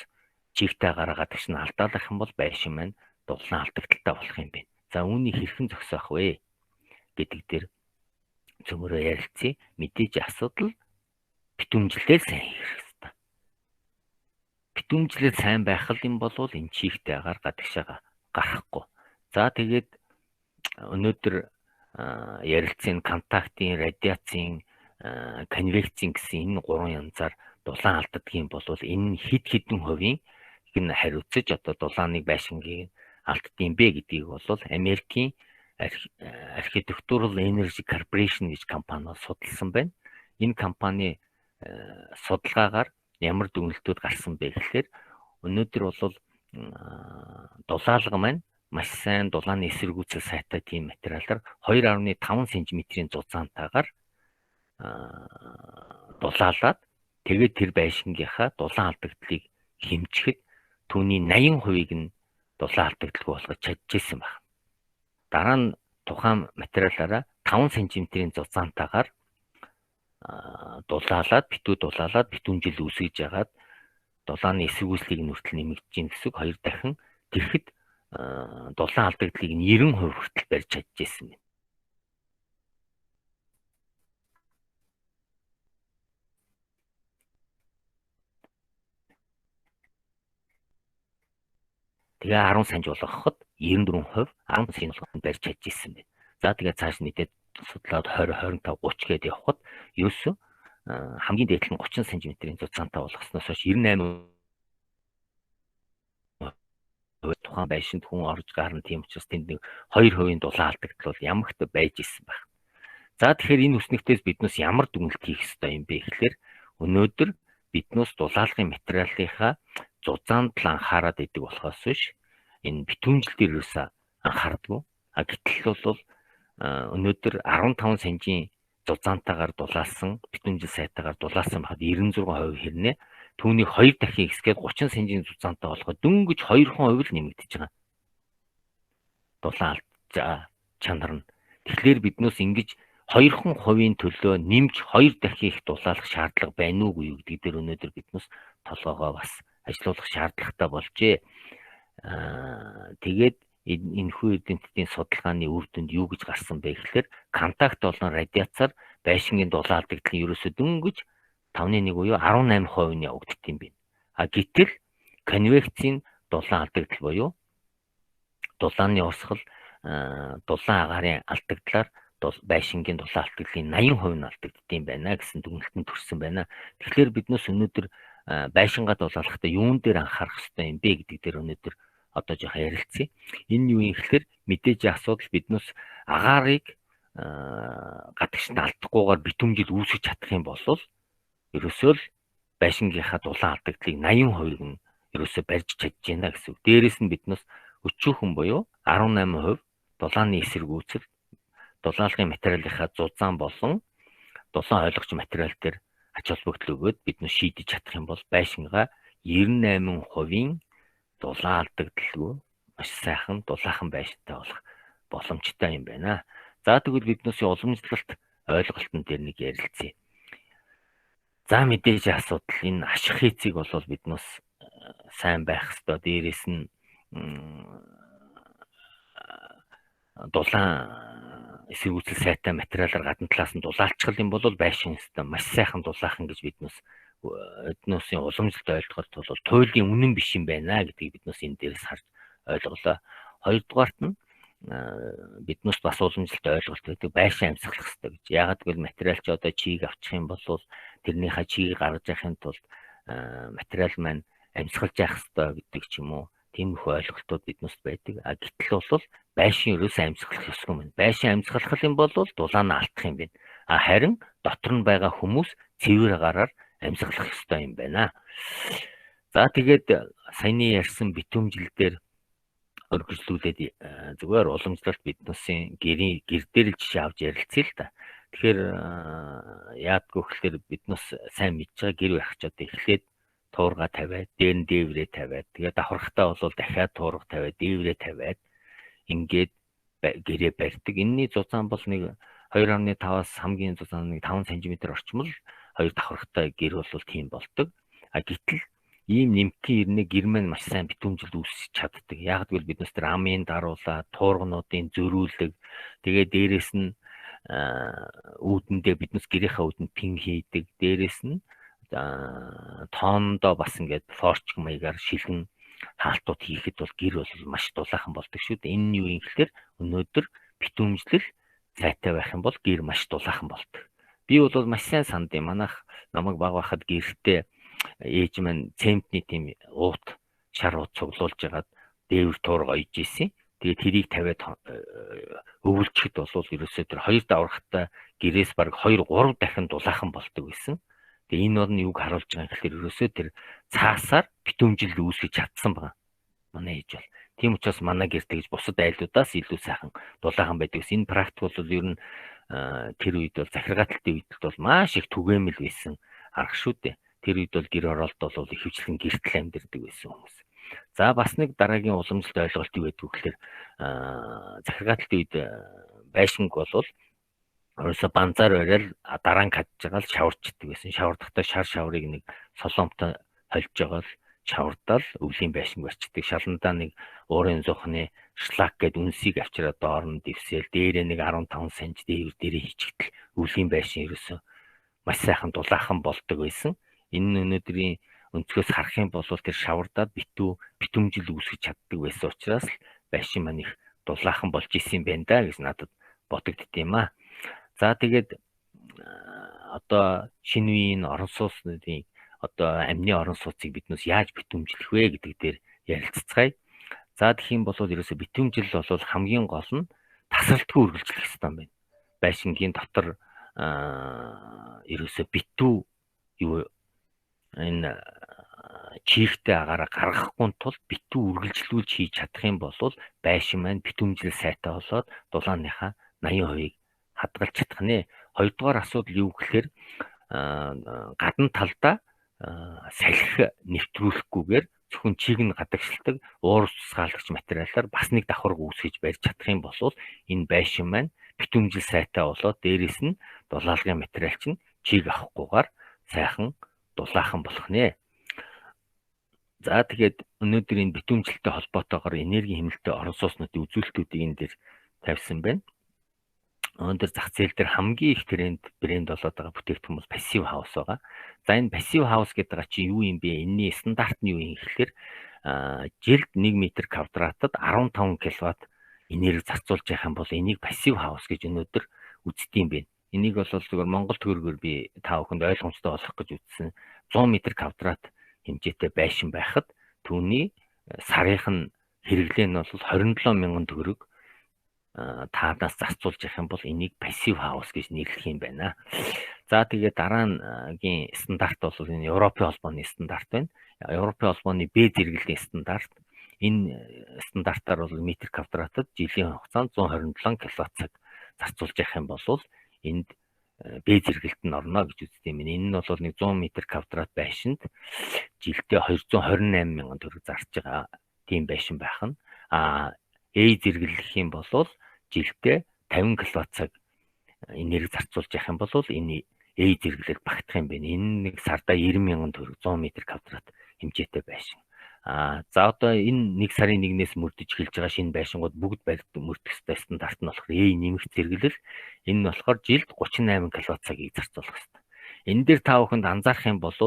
чихтэй агаар гадагшин алдаалах юм бол байшин маань дулаан алдагдaltaй болох юм байна. За үүнийг хэрхэн зогсоох вэ гэдэг дээр цөмөрөө ярилцъя. Мэдээж асуудал битүүмжлэлээр сайн хийх хэрэгтэй. Битүүмжлэл сайн байх юм бол энэ чихтэй агаар гадагшаа гарахгүй. За тэгээд өнөөдөр ярилцсан контактын, радиацийн, конвекцийн гэсэн энэ гурван янзаар дулаан алддаг юм бол энэ хэд хэдэн хувийн гин хариуцаж одоо дулааныг байшингийн алддсан бэ гэдгийг бол Америкийн Architectural Energy Corporation гэж компаниуд судалсан байна. Энэ компани судалгаагаар ямар дүгнэлтүүд гарсан бэ гэхээр өнөөдөр бол дулаалга маань маш сайн дулааны эсэргүүцэл сайтай тийм материалаар 2.5 см-ийн зузаантайгаар дулаалаад тэгээд тэр байшингийнхаа дулаан алдагдлыг хэмжихэд түүний 80%-ийг нь дулаан алдагдaltaгүй болгож чадчихсан байна. Дараа нь тухайн материалаараа 5 см-ийн зузаантайгаар дулаалаад битүүмжил үүсгэж яагаад дулааны эсэргүүцлийг нүртэл нэмэгдэж гин гэсэн хоёр дахин тэрхэд дулаан алдагдлыг 90% хүртэл барьж чадчихсан байна. Тэгээ 10 санж болгоход 94% 10 санж болгоход барьж чадчихсан байна. За тэгээ цааш нийтэд судлаад 20, 25, 30 гээд явхад ерөөсөө хамгийн дээд нь 30 см-ийн зузаантай болгосноос хойш 98% тухайн байшинд хүн орж гарна, тийм учраас тэнд нэг 2% дулаан алдагдал бол ямагт байж исэн байна. За тэгэхээр энэ үснэгтээс биднээс ямар дүгнэлт хийх ёстой юм бэ гэхээр өнөөдөр биднээс дулаалгын материалынхаа зузаанд л анхаарал идэг болохоос биш энэ битүүмжил дээр юусаа анхаардгүй. Гэтэл бол өнөөдөр 15 см зузаантайгаар дулаалсан битүүмжил сайтаагаар дулаалсан байхад 96% хэрнээ түүнийг 2 дахин ихсгээд 30 см зузаантай болгоод дөнгөж 2% л нэмэгдэж байгаа. Дулаалж чанар нь. Тэгэхээр биднээс ингэж 2% төлөө нэмж 2 дахин их дулаалах шаардлага байна уугүй юу гэдэг дээр өнөөдөр биднээс толгоогоо бас ажилуулах шаардлагатай болжээ. Тэгээд энэхүү эдийн судалгааны үр дүнд юу гэж гарсан бэ гэхээр контакт болон радиацаар байшингийн дулаал алдагдлын ерөөсөө дөнгөж 5.1 буюу 18% нь явагддаг юм байна. Гэтэл конвекцийн дулаан алдагдал буюу дулааны урсгал дулаан агаарын алдагдлаар байшингийн дулаан алдагдлын 80% нь алдагддаг юм байна гэсэн дүгнэлтэнд төрсэн байна. Тэгэхээр биднээс өнөөдөр байшингаа дулаалахдаа юун дээр анхаарах хэрэгтэй юм бэ гэдэг дээр өнөөдөр одоо жоохон ярилцъя. Энэ юу юм гэхээр мэдээж асуудал биднээс агаарыг гадагшд алдахгүйгээр битүүмжил үүсгэж чадах юм бол ерөөсөө л байшингийнхаа дулаан алдагдлыг 80% нь ерөөсөө барьж чадж байна гэсэн үг. Дээрээс нь биднээс өчүүхэн буюу 18% дулааны эсрэг үүсэл дулаалгын материалынхаа зузаан болон дулаан ойлгогч материал дээр ач холбогдол өгөөд биднээс шийдэж чадах юм бол байшингаа 98% дулаан алдагдaltaгүй маш сайхан дулаахан байшинтай болох боломжтой юм байна. За тэгвэл биднээс уламжлалт ойлголтын дээр нэг ярилцъя. За мэдээж асуудал энэ ашиг хийцийг бол биднээс сайн байх ёстой. Дээрээс нь дулаан эсрэг үүсэл сайтай материалаар гадна талаас нь дулаалчгал юм бол байшин систем маш сайхан дулаахан гэж биднээс эднөөсийн уламжлалт ойлголт бол туйлын үнэн биш юм байна гэдгийг биднээс энэ дээрээс харж ойлголоо. Хоёрдугаарт нь биднээс бас уламжлалт ойлголт гэдэг байшин амьсгалах хэрэгтэй гэж. Яагаад гэвэл материал ч одоо чийг авчих юм бол тэрнийхээ чийг гаргаж явахын тулд материал маань амьсгалж явах хэрэгтэй гэдэг ч юм уу. Тиймэрхүү ойлголтууд биднээс байдаг. Гэтэл бол байшин ерөөсөө амьсгалах ёсгүй юм. Байшин амьсгалах юм бол дулаанаа алдах юм байна. Харин дотор нь байгаа хүмүүс цэвэр агараар амьсгалах ёстой юм байна. За тэгээд саяны ярьсан битүүмжил дээр өргөжлүүлээд зүгээр уламжлалт биднээсийн гэр дээр л жишээ авч ярилцъя л да. Тэгэхээр яадгүй гэхээр биднээс сайн мэдж байгаа гэр байх ч одоо эхлээд туурга тавиад, дээр нь дээврээ тавиад, тэгээд давхархтаа бол дахиад туурга тавиад, дээврээ тавиад ингээд гэрээ барьдаг. Энэний зузаан бол нэг 2.5-аас хамгийн зузаан нэг 5 см орчим л хоёр давхархтай гэр бол тийм болдог. Гэтэл ийм нэмтийн ирнэ гэр маань маш сайн битүүмжилд үүсэж чаддаг. Яг гэвэл биднээс тэр амын даруулаа, туургнуудын зөрүүлэг, тэгээд дээрэс нь үүдэндээ биднээс гэрийнхаа үүдэнд пин хийдэг. Дээрэс нь тоондоо бас ингээд форч маягаар шилэн хаалтууд хийхэд бол гэр бол маш дулаахан болдог шүү дээ. Энэ нь юу юм гэхээр өнөөдөр битүүмжлэл сайтай байх юм бол гэр маш дулаахан болдог. Би бол маш сайн санд юм. Манайх намайг баг байхад гэртээ ээж маань цементний тийм уут шар ут цуглуулж ягаад дээвэр туурга ойж ийсэн. Тэгээд тэрийг тавиад өвөлчөд бол ерөөсөө тэр хоёр даврахтай гэрээс баг 2-3 дахин дулаахан болдог байсан. Тэгээ энэ бол юуг харуулж байгаа юм гэхээр ерөөсөө тэр цаасаар битүүмжил үүсгэж чадсан байгаа. Манай ээж бол. Тийм учраас манай гэрт гэж бусад айлуудаас илүү сайхан дулаахан байдаг. Энэ практик бол ер нь тэр үед бол захиргаалтын үед бол маш их түгээмэл байсан арга шүү дээ. Тэр үед бол гэр оролт бол ихэвчлэн гэртэл амьдардаг байсан хүмүүс. За бас нэг дараагийн уламжлалт ойлголт юу байдг вэ гэхээр захиргаалтын үед байшинг бол ерөөсө банзаар бариад дараа нь кадж байгаа л шаварчдаг байсан. Шавардахтаа шар шаврыг нэг соломтой холж байгаа л шавардаал өвлийн байшинг барьчдаг. Шаландаа нэг уурын зохны шлак гэд үнсийг авчираад доор нь дэвсээл дээрээ нэг 15 см дээвэр дээрээ хийчихтэл өвлийн байшин ерөөсө маш сайхан дулаахан болдог байсан. Энэ өнөөдрийн өнцгөөс харах юм бол тэр шавардаад битүүмжил үүсгэж чаддаг байсан учраас л байшин маань их дулаахан болж исэн юм байна да гэж надад бодогдд юм аа. За тэгээд одоо шинэ үеийн орон сууцнуудын одоо амны орон сууцыг биднээс яаж битүүмжлэх вэ гэдэг дээр ярилццгаая. За тэгэх юм бол ерөөсө битүүмжил бол хамгийн гол нь тасралтгүй үргэлжлэх хэрэгтэй юм байна. Байшингийн дотор ерөөсө битүү юу энэ чигтэй агаараа гаргахгүй тул битүү үргэлжлүүлж хийж чадах юм бол байшин маань битүүмжил сайтай болоод дулааныхаа 80%-ийг хадгалж чадах нэ. Хоёрдугаар асуудал юу гэхээр гадна талдаа салхи нэвтрүүлэхгүйгээр зөвхөн чиг нь гадагшилдаг уур тусгаалагч материалаар бас нэг давхарга үүсгэж барьж чадах юм бол энэ байшин маань битүүмжил сайтай болоод дээрэс нь дулаалгын материал чинь чиг авахгүйгээр сайхан дулаахан болох нэ. За тэгээд өнөөдөр энэ битүүмжилтэй холбоотойгоор энерги хэмнэлттэй орон сууцнуудын үзүүлэлтүүдийг энэ дээр тавьсан байна. Өнөөдөр зах зээл дээр хамгийн их брэнд болоод байгаа бүтээгдэхүүн бол пассив хаус байгаа. За энэ пассив хаус гэдэг байгаа чи юу юм бэ? Энэний стандарт нь юу юм гэхээр жилд 1 м квадратад 15 кВт энерги зарцуулж явах юм бол энийг пассив хаус гэж өнөөдөр үздэг юм байна. Энийг бол зөвхөн Монгол төгрөгөөр би та бүхэнд ойлгомжтой болгох гэж үзсэн. 100 м квадрат хэмжээтэй байшин байхад түүний сарынх нь хэрэглээ нь бол 27 мянган төгрөг таадаас зарцуулж явах юм бол энийг пассив хаус гэж нэрлэх юм байна. За тэгээд дараагийн стандарт бол энэ Европын холбооны стандарт байна. Европын холбооны Б зэрэглэлийн стандарт. Энэ стандартаар бол метр квадратад жилийн хугацаанд 127 кWh зарцуулж явах юм бол энд Б зэрэгэлт нь орно гэж үздэг юм. Энэ нь бол нэг 100 м квадрат байшинд жилдээ 228 мянган төгрөг зарж байгаа тийм байшин байх нь. А зэрэглэх юм бол жилдээ 50 кWh энерги зарцуулж явах юм бол энэ зэрэглэл багтах юм байна. Энэ нэг сарда 90 мянган төгрөг 100 м квадрат хэмжээтэй байшин. За одоо энэ 1 сарын 1-ээс мөрдөж эхэлж байгаа шинэ байшингууд бүгд мөрдөх ёстой стандарт нь болохоор нэмэх зэрэглэл. Энэ нь болохоор жилд 38 кWh-ийг зарцуулах ёстой. Энэ дээр та бүхэнд анзаарах юм бол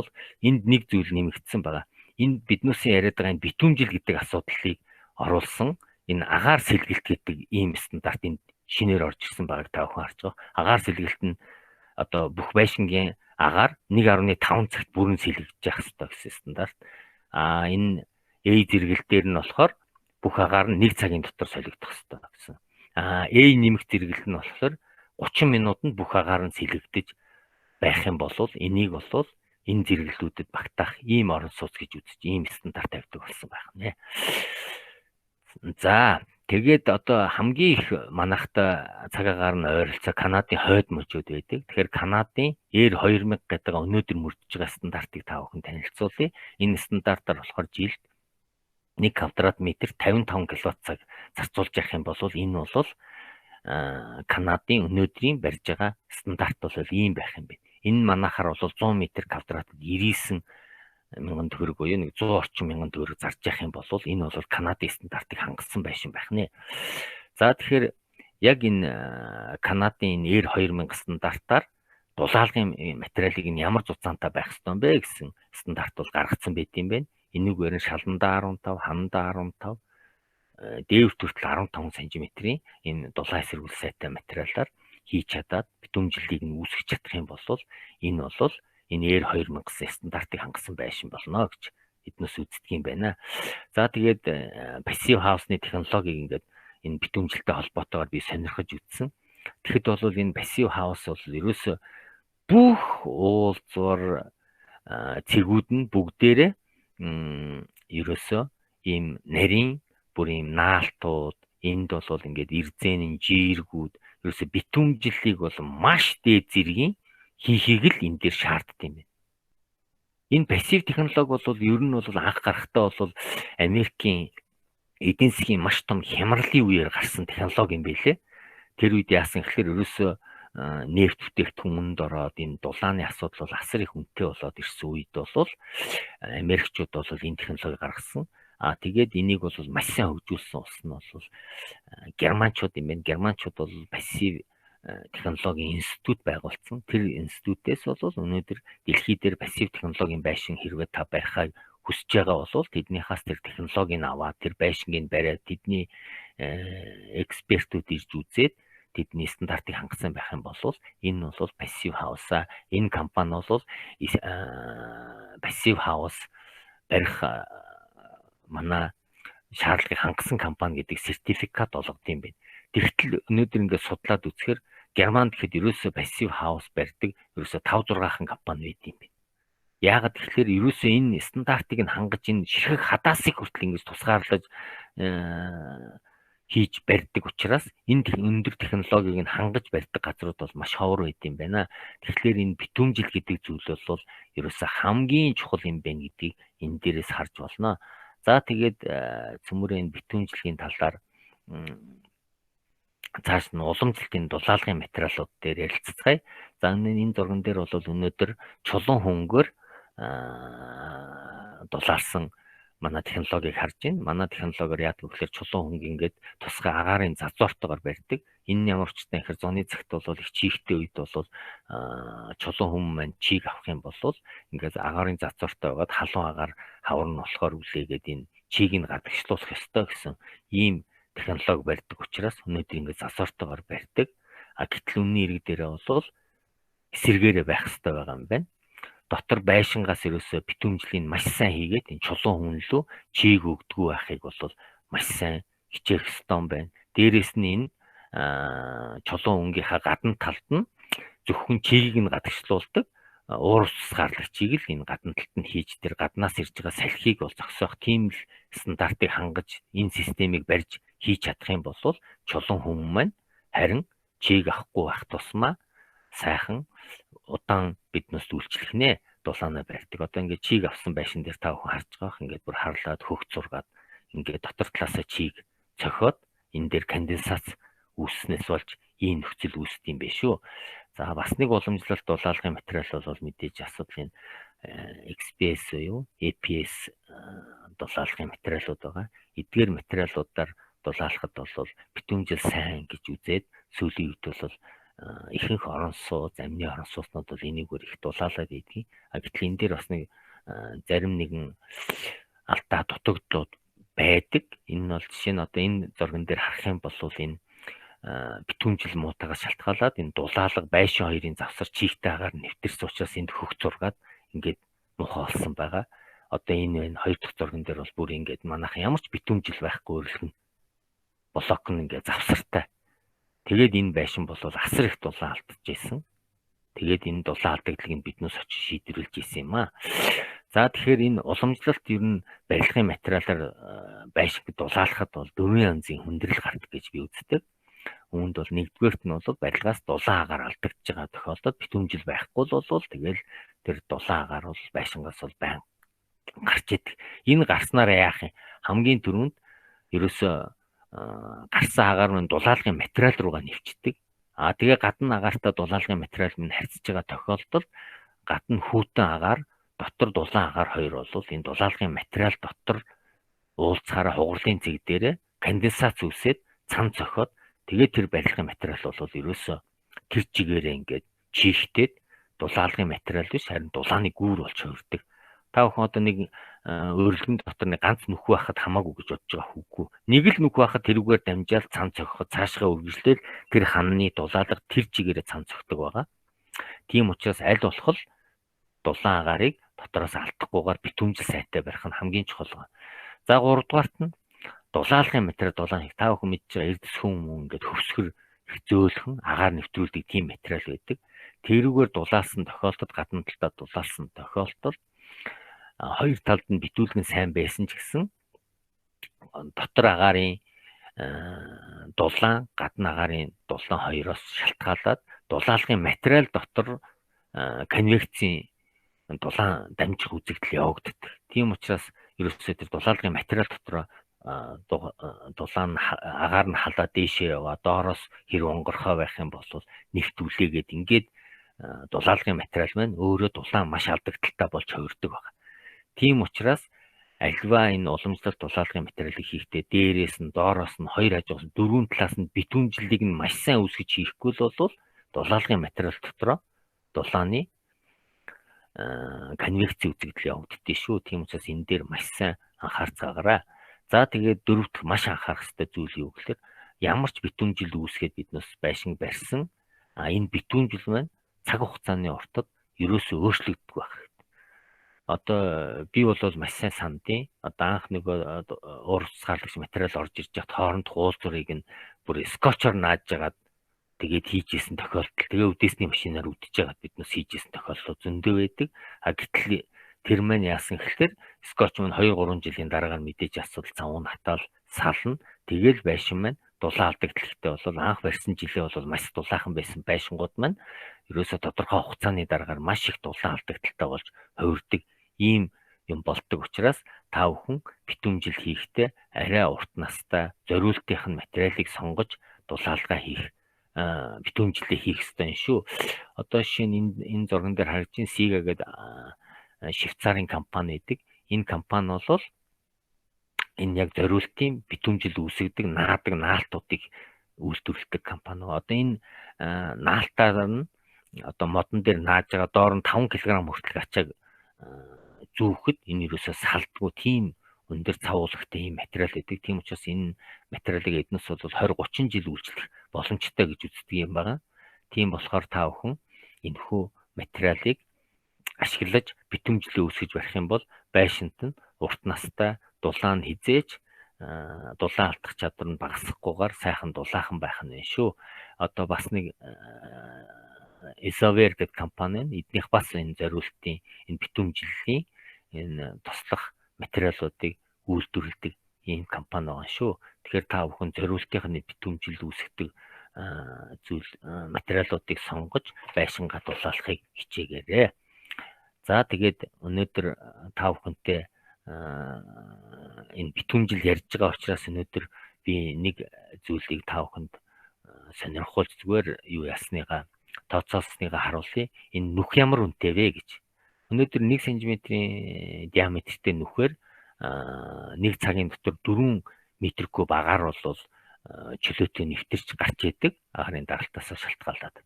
энд нэг зүйл нэмэгдсэн байгаа. Энд биднүүсийн яриад байгаа энэ битүүмжил гэдэг асуудлыг оруулсан энэ агаар сэлгэлт гэдэг ийм стандарт энд шинээр орж ирсэн байгааг та бүхэн харж байгаа. Агаар сэлгэлт нь одоо бүх байшингийн агаар 1.5 цагт бүрэн сэлгэж явах ёстой гэсэн стандарт. Энэ зэрэгэлтээр нь болохоор бүх агаар нь 1 цагийн дотор солигдох ёстой гэсэн. Нэмэх зэрэгэлт нь болохоор 30 минутанд бүх агаар нь сэлгэгдэж байх юм бол энийг бол энэ зэрэглэлүүдэд багтаах ийм орон сууц гэж үзэж ийм стандарт тавьдаг болсон байх нэ. За тэгээд одоо хамгийн их манайхтай цаг агаар нь ойролцоо Канадын хойд мужууд байдаг. Тэгэхээр Канадын R2000 гэдэг өнөөдөр мөрдөж байгаа стандартыг та бүхэн танилцуулъя. Энэ стандартаар болохоор жилд 1 квадрат метр 55 кWh зарцуулж явах юм бол энэ бол Канадын өнөөдрийн барьж байгаа стандарт бол ийм байх юм байна. Энэ манайхаар бол 100 м квадратад 99 мянган төгрөг буюу нэг 100 орчим мянган төгрөг зарж явах юм бол энэ бол Канадын стандартыг хангасан байшин байх нэ. За тэгэхээр яг энэ Канадын R2000 стандартаар дулаалгын материалыг нь ямар зузаантай байх ёстой юм бэ гэсэн стандарт бол гаргацсан байт юм байна. Энэгээр нь шаландаа 15, ханандаа 15, дээвэр хүртэл 15 см-ийн энэ дулаан эсэргүүл сайтай материалаар хийж чадаад битүүмжлэлийг нь үүсгэж чадах юм бол энэ бол энэ R2000 стандартыг хангасан байшин болно гэж эднээс үздэг юм байна. За тэгээд пассив хаусны технологиг ингээд энэ битүүмжилтэй холбоотойгоор би сонирхож үзсэн. Тэгэхэд бол энэ пассив хаус бол ерөөсө бүх уулзвар цэгүүд нь бүгдээрээ ерөөсө ийм нарийн бүр ийм наалтууд энд бол ингээд эрзэнийн жиргүүд ерөөсө битүүмжлэлийг бол маш дээд зэргийн хийхийг л энэ дээр шаарддаг юм байна. Энэ пассив технологи бол ер нь бол анх гарахтаа бол Америкийн эдийн засгийн маш том хямралын үеэр гарсан технологи юм байлээ. Тэр үед яасан гэхээр ерөөсөө нефт бүтээгдэхүүнд ороод энэ дулааны асуудал бол асар их үнэтэй болоод ирсэн үед бол Америкчууд бол энэ технологи гаргасан. Тэгээд энийг бол маш сайн хөгжүүлсэн улс нь бол германчууд юм байна. Германчууд бол пассив технологийн институт байгуулсан. Тэр институтээс бол өнөөдөр дэлхий дээр пассив технологийн байшин хэрвээ та барихаа хүсэж байгаа бол тэднийхээс тэр технологиг аваад тэр байшингийн бариад тэдний экспертүүд ирж үзээд тэдний стандартыг хангасан байх юм бол энэ бол пассив хаусаа энэ компани бол пассив хаус барих манай шаардлагыг хангасан компани гэдэг сертификат олгодог юм байна. Тэгтэл өнөөдөр ингээд судлаад үзэхээр Германд гэхэд ерөөсөө пассив хаус барьдаг ерөөсөө 5-6хан компани байд юм байна. Яагаад тэгэхээр ерөөсөө энэ стандартыг нь хангаж энэ ширхэг хадаасыг хүртэл ингэж тусгаарлаж хийж барьдаг учраас энэ өндөр технологиг нь хангаж барьдаг газрууд бол маш ховор байд юм байна. Тэгэхээр энэ битүүмжил гэдэг зүйл бол ерөөсөө хамгийн чухал юм байна гэдгийг энэ дээрээс харж болно. За тэгээд цөмөрөө энэ битүүмжилгийн талаар цааш нь уламжлалтын дулаалгын материалууд дээр ярилццгаая. За энэ зурган дээр бол өнөөдөр чулуун хөнгөөр дулаарсан манай технологиг харж байна. Манай технологиор яадаг вэ гэхээр чулуун хөнгө ингээд тусгай агаарын зазууртайгаар барьдаг. Энэ ямар ч юм ихэр зуны цагт бол их чийгтэй үед бол чулуун хүм маань чийг авах юм бол ингээд агаарын зазууртай байгаад халуун агаар хавар нь болохоор үлээгээд энэ чийг нь гадагшлуулах ёстой гэсэн ийм технологи барьдаг учраас өнөөдөр ингээд зазууртайгаар барьдаг. Гэтэл үнний ирэг дээрээ бол эсэргээрээ байх хэрэгтэй байгаа юм байна. Дотор байшингаас ерөөсөө битүүмжлийн маш сайн хийгээд энэ чулуун хүн лөө чийг өгдөггүй байхыг бол маш сайн хичээх ёстой юм байна. Дээрээс нь энэ чулуун өнгийнхаа гадна талд нь зөвхөн чийг нь гадагшлуулдаг уур ус гарлагчийг л энэ гадна талд нь хийж тэр гаднаас ирж байгаа салхийг бол зогсоох тийм л стандартыг хангаж энэ системийг барьж хийж чадах юм бол чулуун хүн маань харин чийг авахгүй байх тусмаа сайхан удаан биднээс үйлчлэх нэ дулаанаа барьдаг. Одоо ингээд чийг авсан байшин дээр та бүхэн харж байгаах ингээд бүр харлаад хөгц зургаад ингээд дотор талаасаа чийг цохиод энэ дээр конденсац үүснээс болж ийм нөхцөл үүсдэг юм биш үү. За бас нэг уламжлалт дулаалгын материал бол мэдээж асуудлын XPS юу APS дулаалгын материалууд байгаа. Эдгээр материалуудаар дулаалахад бол битүүмжил сайн гэж үзээд сүүлийн үед бол ихэнх орон сууц, амны орон сууцнууд бол энийгээр их дулаалаад идэгий. Гэтэл энэ дээр бас нэг зарим нэгэн алдаа дутагдлууд байдаг. Энэ нь бол жишээ нь одоо энэ зурган дээр харах юм бол энэ битүүмжил муутагаас шалтгаалаад энэ дулаалга байшин хоёрын завсар чийгтэй агаар нэвтэрсэн учраас энд хөх зургаад ингээд муухай болсон байгаа. Одоо энэ хоёр дахь зурган дээр бол бүр ингээд манайхан ямар ч битүүмжил байхгүй өрөлхөн блок нь ингээд завсартай. Тэгээд энэ байшин бол асар их дулаан алдчихжээ. Тэгээд энэ дулаан алдагдлыг биднээс очиж шийдвэрлэж ийсэн юм аа. За тэгэхээр энэ уламжлалт ер нь барилгын материалаар байшинг дулаалахад бол 4 янзын хүндрэл гардаг гэж би үздэг. Үүнд бол нэгдүгээрт нь бол барилгаас дулаан агаар алдагдж байгаа тохиолдолд битүүмжил байхгүй бол тэгэл тэр дулаан агаар бол байшингаас бол байн гарч идэг. Энэ гарснараа яах юм? Хамгийн түрүүнд ерөөсөө гарсан агаар нь дулаалгын материал руугаа нэвчдэг. Тэгээ гадна агаартай дулаалгын материал минь харьцаж байгаа тохиолдолд гадна хүүтэн агаар, дотор дулаан агаар хоёр бол энэ дулаалгын материал дотор уулзахаараа хугарлын цэг дээрээ конденсац үүсээд цан цохиод тэгээд тэр барилгын материал бол ерөөсөө тэр чигээрээ ингээд чийгтээд дулаалгын материал биш харин дулааны гүүр болж хувирдаг. Та бүхэн одоо нэг өрөлгөн дотор нэг ганц нүх байхад хамаагүй гэж бодож байгаа хүүгүй. Нэг л нүх байхад тэрүүгээр дамжаал цан цохиход цаашгаа үргэлжлээл тэр ханны дулаалга тэр чигээрээ цан цохдог байгаа. Тийм учраас аль болох дулаан агаарыг дотроос алдахгүйгээр битүүмжил сайтай барих нь хамгийн чухал байна. За 3 дугаарт нь дулаалгын материал дулаан та бүхэн мэдж байгаа эрдэс хүн ингээд хөвсгөр их зөөлхөн агаар нэвтрүүлдэг тийм материал байдаг. Тэрүүгээр дулаалсан тохиолдолд гадна талдаа дулаалсан тохиолдолд хоёр талд нь битүүлгэн сайн байсан ч гэсэн дотор агаарын дулаан, гадна агаарын дулаан хоёроос шалтгаалаад дулаалгын материал дотор конвекцийн дулаан дамжих үзэгдэл явагддаг. Тийм учраас ерөөсөө тэр дулаалгын материал дотор дулаан агаар нь халаа дээшээ яваа доороос хэрэг онгорхоо байх юм бол нэвтүүлээгээд ингээд дулаалгын материал маань өөрөө дулаан маш алдагдaltaй болж хувирдаг байна. Тийм учраас альва энэ уламжлалт дулаалгын материалыг хийхдээ дээрээс нь доороос нь хоёр хажуус нь дөрвөн талаас нь битүүмжлэлийг нь маш сайн үүсгэж хийхгүй бол дулаалгын материал дотроо дулааны конвекци үзэгдэл явагддээ шүү. Тийм учраас энэ дээр маш сайн анхаарцгаагаарай. За тэгээд дөрөвдөх маш анхаарах ёстой зүйл юу гэхээр ямар ч битүүмжил үүсгээд биднээс байшин барьсан энэ битүүмжил маань цаг хугацааны уртад ерөөсөө өөрчлөгддөг байх. Одоо би бол маш сайн сандیں۔ Одоо анх нөгөө уур цэцгаарлагч материал орж ирж хат хооронд хуулзуурыг нь бүр скотчоор нааж жагаад тэгээд хийжсэн тохиолдол, тэгээ үдээсний машинаар үдэж байгаад биднээс хийжсэн тохиолдол зөндөө байдаг. Гэтэл тэр маань яасан гэхээр скотч маань 2-3 жилийн дараагаар мэдээж асуудал цавуу натаал сална. Тэгэл байшин маань дулаан алдагдлахтай бол анх барьсан жилээ бол маш дулаахан байсан байшингууд маань ерөөсө тодорхой хугацааны дараагаар маш их дулаан алдагдaltaй болж хувирдаг ийм юм болдог учраас та бүхэн битүүмжил хийхдээ арай урт настай зориултынх нь материалыг сонгож дулаалгаа хийх битүүмжлээ хийх ёстой юм шүү. Одоо жишээ нь энэ зурган дээр харж байна Siga гэдэг Швейцарын компани байдаг. Энэ компани бол энэ яг зориултын битүүмжил үүсгэдэг наадаг наалтуудыг үйлдвэрлэдэг компани. Одоо энэ наалтаар нь одоо модон дээр нааж байгаа доор нь 5 кг хүртэл ачааг зүүхэд энэ юусаа салдгүй тийм өндөр цавуулагтай ийм материал байдаг. Тийм учраас энэ материалыг эднээс бол 20-30 жил үйлчлэх боломжтой гэж үздэг юм байна. Тийм болохоор та бүхэн энэхүү материалыг ашиглаж битүүмжлээ үүсгэж барих юм бол байшинт нь урт настай дулаан хизээж дулаан алдах чадвар нь багасхгүйгээр сайхан дулаахан байх нь шүү. Одоо бас нэг Isover гэдэг компани нь эднийх бас энэ зориултын энэ битүүмжлэлийн энэ туслах материалуудыг үйлдвэрлэдэг ийм компани байгаа шүү. Тэгэхээр та бүхэн зориултынх нь битүүмжил үүсгдэг зүйл материалуудыг сонгож байшингаа дулаалахыг хичээгээрэй. За тэгээд өнөөдөр та бүхэнтэй энэ битүүмжил ярьж байгаа учраас өнөөдөр би нэг зүйлийг та бүхэнд сонирхуулж зүгээр юу ясныгаа тооцоолсныг харуулъя. Энэ нүх ямар үнэтэй вэ гэж. Өнөөдөр 1 см-ийн диаметртэй нүхээр 1 цагийн дотор 4 м3 багаар бол чөлөөтэй нэвтэрч гарч идэг агарын даралтаас шалтгаалаад.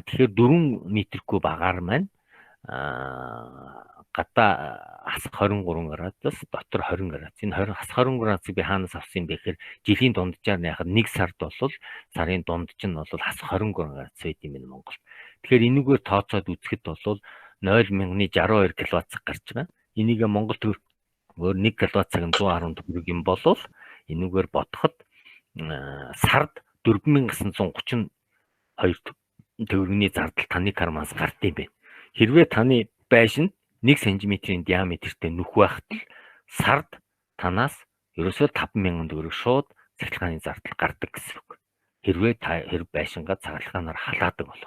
Тэгэхээр 4 м3 багаар маань гадаа хасах 23 градус, дотор 20 градус. Энэ 20 хасах 20 градусыг би хаанаас авсан бэ гэхээр жилийн дунджаар нь яхад 1 сард бол сарын дундж нь бол хасах 23 градус байд юм байна Монголд. Тэгэхээр энэгээр тооцоод үзэхэд бол 0.62 кВц гарч байгаа. Энийг Монгол төгрөгөөр 1 кВц-г 110 төгрөг юм болов энэгээр бодоход сард 4932 төгрөгийн зардал таны карманаас гардыг байна. Хэрвээ таны байшинд 1 см-ийн диаметртэй нүх байхад л сард танаас ерөөсөө 5000 төгрөг шууд цахилгааны зардал гардаг гэсэн үг. Хэрвээ та байшингаа цахилгаанаар халаадаг бол.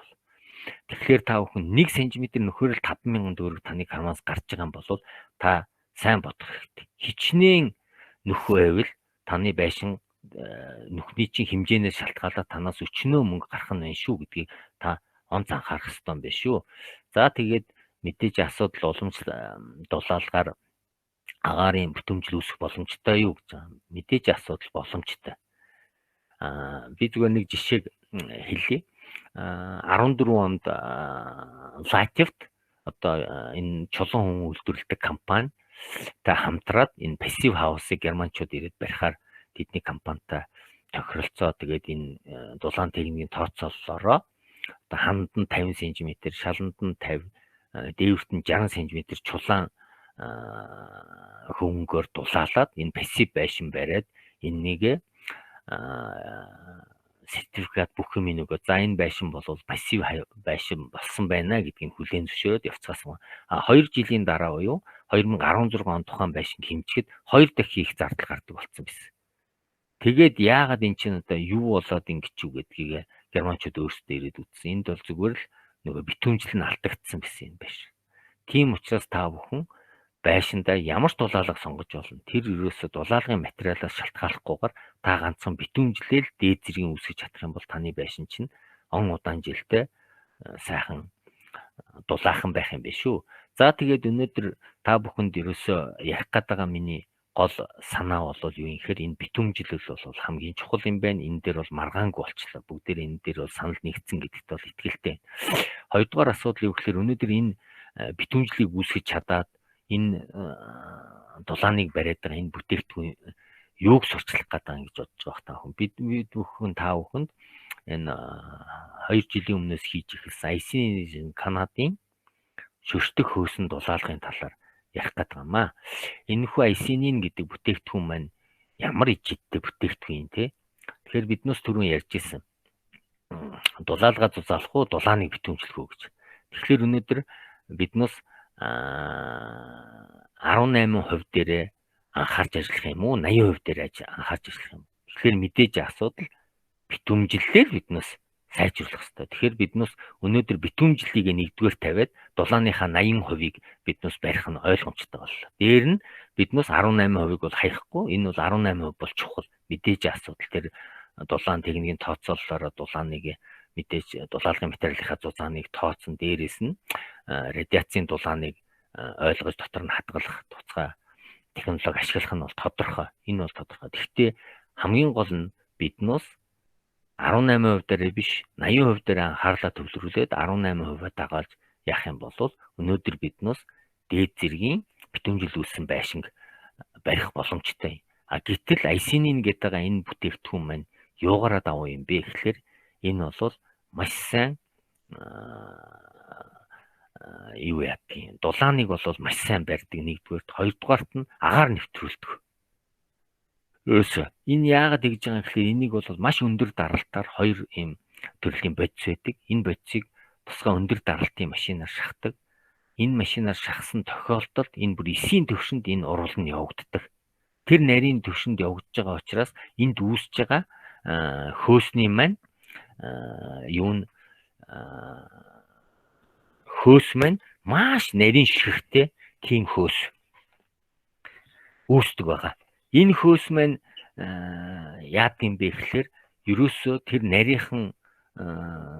Тэгэхээр та бүхэн 1 см нөхөр л 5000 төгрөг таны карманаас гарч байгаа юм бол та сайн бодох хэрэгтэй. Хичнээн нөх байвал таны байшин нүхний чинь хэмжээнээс шалтгаалаад танаас өчнөө мөнгө гарах нь байна шүү гэдгийг та онц анхаарах хэрэгтэй юм байна шүү. За тэгээд мэдээж асуудал дулаалгаар агаарын бүтэмжил үүсэх боломжтой юу гэж байгаа. Мэдээж асуудал боломжтой. Би зүгээр нэг жишээг хэлье. 14 онд Latvia't одоо энэ чулуун хүн үйлдвэрлэдэг компани та хамтраад энэ Passive House-ыг германчууд ирээд барихаар тэдний компанитай тохиролцоо тэгээд энэ дулаан техникийн тооцооллороо одоо ханд нь 50 см, шаланд нь 50, дээвэрт нь 60 см чулаан хөнгөөр дулаалаад энэ пассив байшин бариад энэнийг сертификат бүх юм нөгөө за энэ байшин бол пассив байшин болсон байна гэдгийг хүлээн зөвшөөрөөд явцгаасан. 2 жилийн дараа буюу 2016 он тухайн байшин хэмжихэд 2 дахин их зардал гардаг болсон байсан. Тэгээд яагаад эн чинь одоо юу болоод ингэж юу гэдгийг германчууд өөрсдөө ирээд үзсэн. Энд бол зүгээр л нөгөө битүүмжил нь алдагдсан байсан юм байна. Тийм учраас та бүхэн байшиндаа ямар ч дулаалга сонгож болно. Тэр ерөөсө дулаалгын материалаас шалтгааллахгүйгээр та ганцхан битүүмжлэл дээд зэргийн үүсгэж чадах юм бол таны байшин чинь он удаан жилдээ сайхан дулаахан байх юм биш үү. За тэгээд өнөөдөр та бүхэнд ерөөсө ярих гэдэг миний гол санаа бол юу юм гэхээр энэ битүүмжлэл бол хамгийн чухал юм байна. Энэ дээр бол маргаангүй болчихлоо. Бүгдээр энэ дээр бол санал нэгдсэн гэдэгт бол итгэлтэй. Хоёрдугаар асуудал юу гэхээр өнөөдөр энэ битүүмжлэлийг үүсгэж чадаад энэ дулааныг бариад байгаа энэ бүтээгдэхүүн юуг сурчлах гэдэг гэж бодож байгаа та хүн. Бид бүхэн та бүхэнд энэ 2 жилийн өмнөөс хийж эхэлсэн ICN Канадын шөртөг хөөсөн дулаалгын талаар ярих гэдэг юм аа. Энэхүү ICN гэдэг бүтээгдэхүүн маань ямар ижидтэй бүтээгдэхүүн те. Тэгэхээр биднээс түрүүн ярьж ирсэн. дулаалгаа зузаалах уу, дулааныг битүүмжлэх үү гэж. Тэгэхээр өнөөдөр биднээс 18% дээрээ анхаарч ажиллах юм уу, 80% дээр анхаарч ажиллах юм. Тэгэхээр мэдээж асуудал битүүмжлэлээр биднээс сайжруулах хэрэгтэй. Тэгэхээр биднээс өнөөдөр битүүмжлэлийг нэгдүгээр тавиад дулааныхаа 80%-ийг биднээс барих нь ойлгомжтой боллоо. Дээр нь биднээс 18%-ийг бол хаяхгүй. Энэ бол 18% бол чухал. Мэдээж асуудал тэр дулаан техникийн тооцоололоор дулааныг мэдээж дулаалгын материалынхаа зузааныг тооцсон, дээрээс нь радиацийн дулааныг ойлгож дотор нь хадгалах туцаа технологи ашиглах нь бол тодорхой. Энэ бол тодорхой. Гэхдээ хамгийн гол нь биднээс 18% дээр биш 80% дээр анхаарлаа төвлөрүүлээд 18% дагаалж яах юм бол өнөөдөр биднээс дээд зэргийн битүүмжил үүссэн байшинг барих боломжтой. Гэтэл IC-ийн гэдэг энэ бүтээгдэхүүн маань юугаараа давуу юм бэ гэхээр энэ бол маш сайн юу яа гэх юм. Дулааныг бол маш сайн барьдаг нэгдүгээрт, хоёрдугаарт нь агаар нэвтрүүлдэг. Энэ яагаад тэгж байгаа гэхээр энийг бол маш өндөр даралтаар хоёр ийм төрлийн бодис байдаг. Энэ бодисыг тусгай өндөр даралтын машинаар шахдаг. Энэ машинаар шахсан тохиолдолд энэ бүр эсийн төвшөнд энэ урвал нь явагддаг. Тэр нарийн төвшөнд явагдаж байгаа учраас энд үүсэж байгаа хөөсний маань хөөс маань маш нарийн ширхтээ тийм хөөс үүсдэг байгаа. Энэ хөөс маань яад юм бэ гэхээр ерөөсөө тэр нарийнхан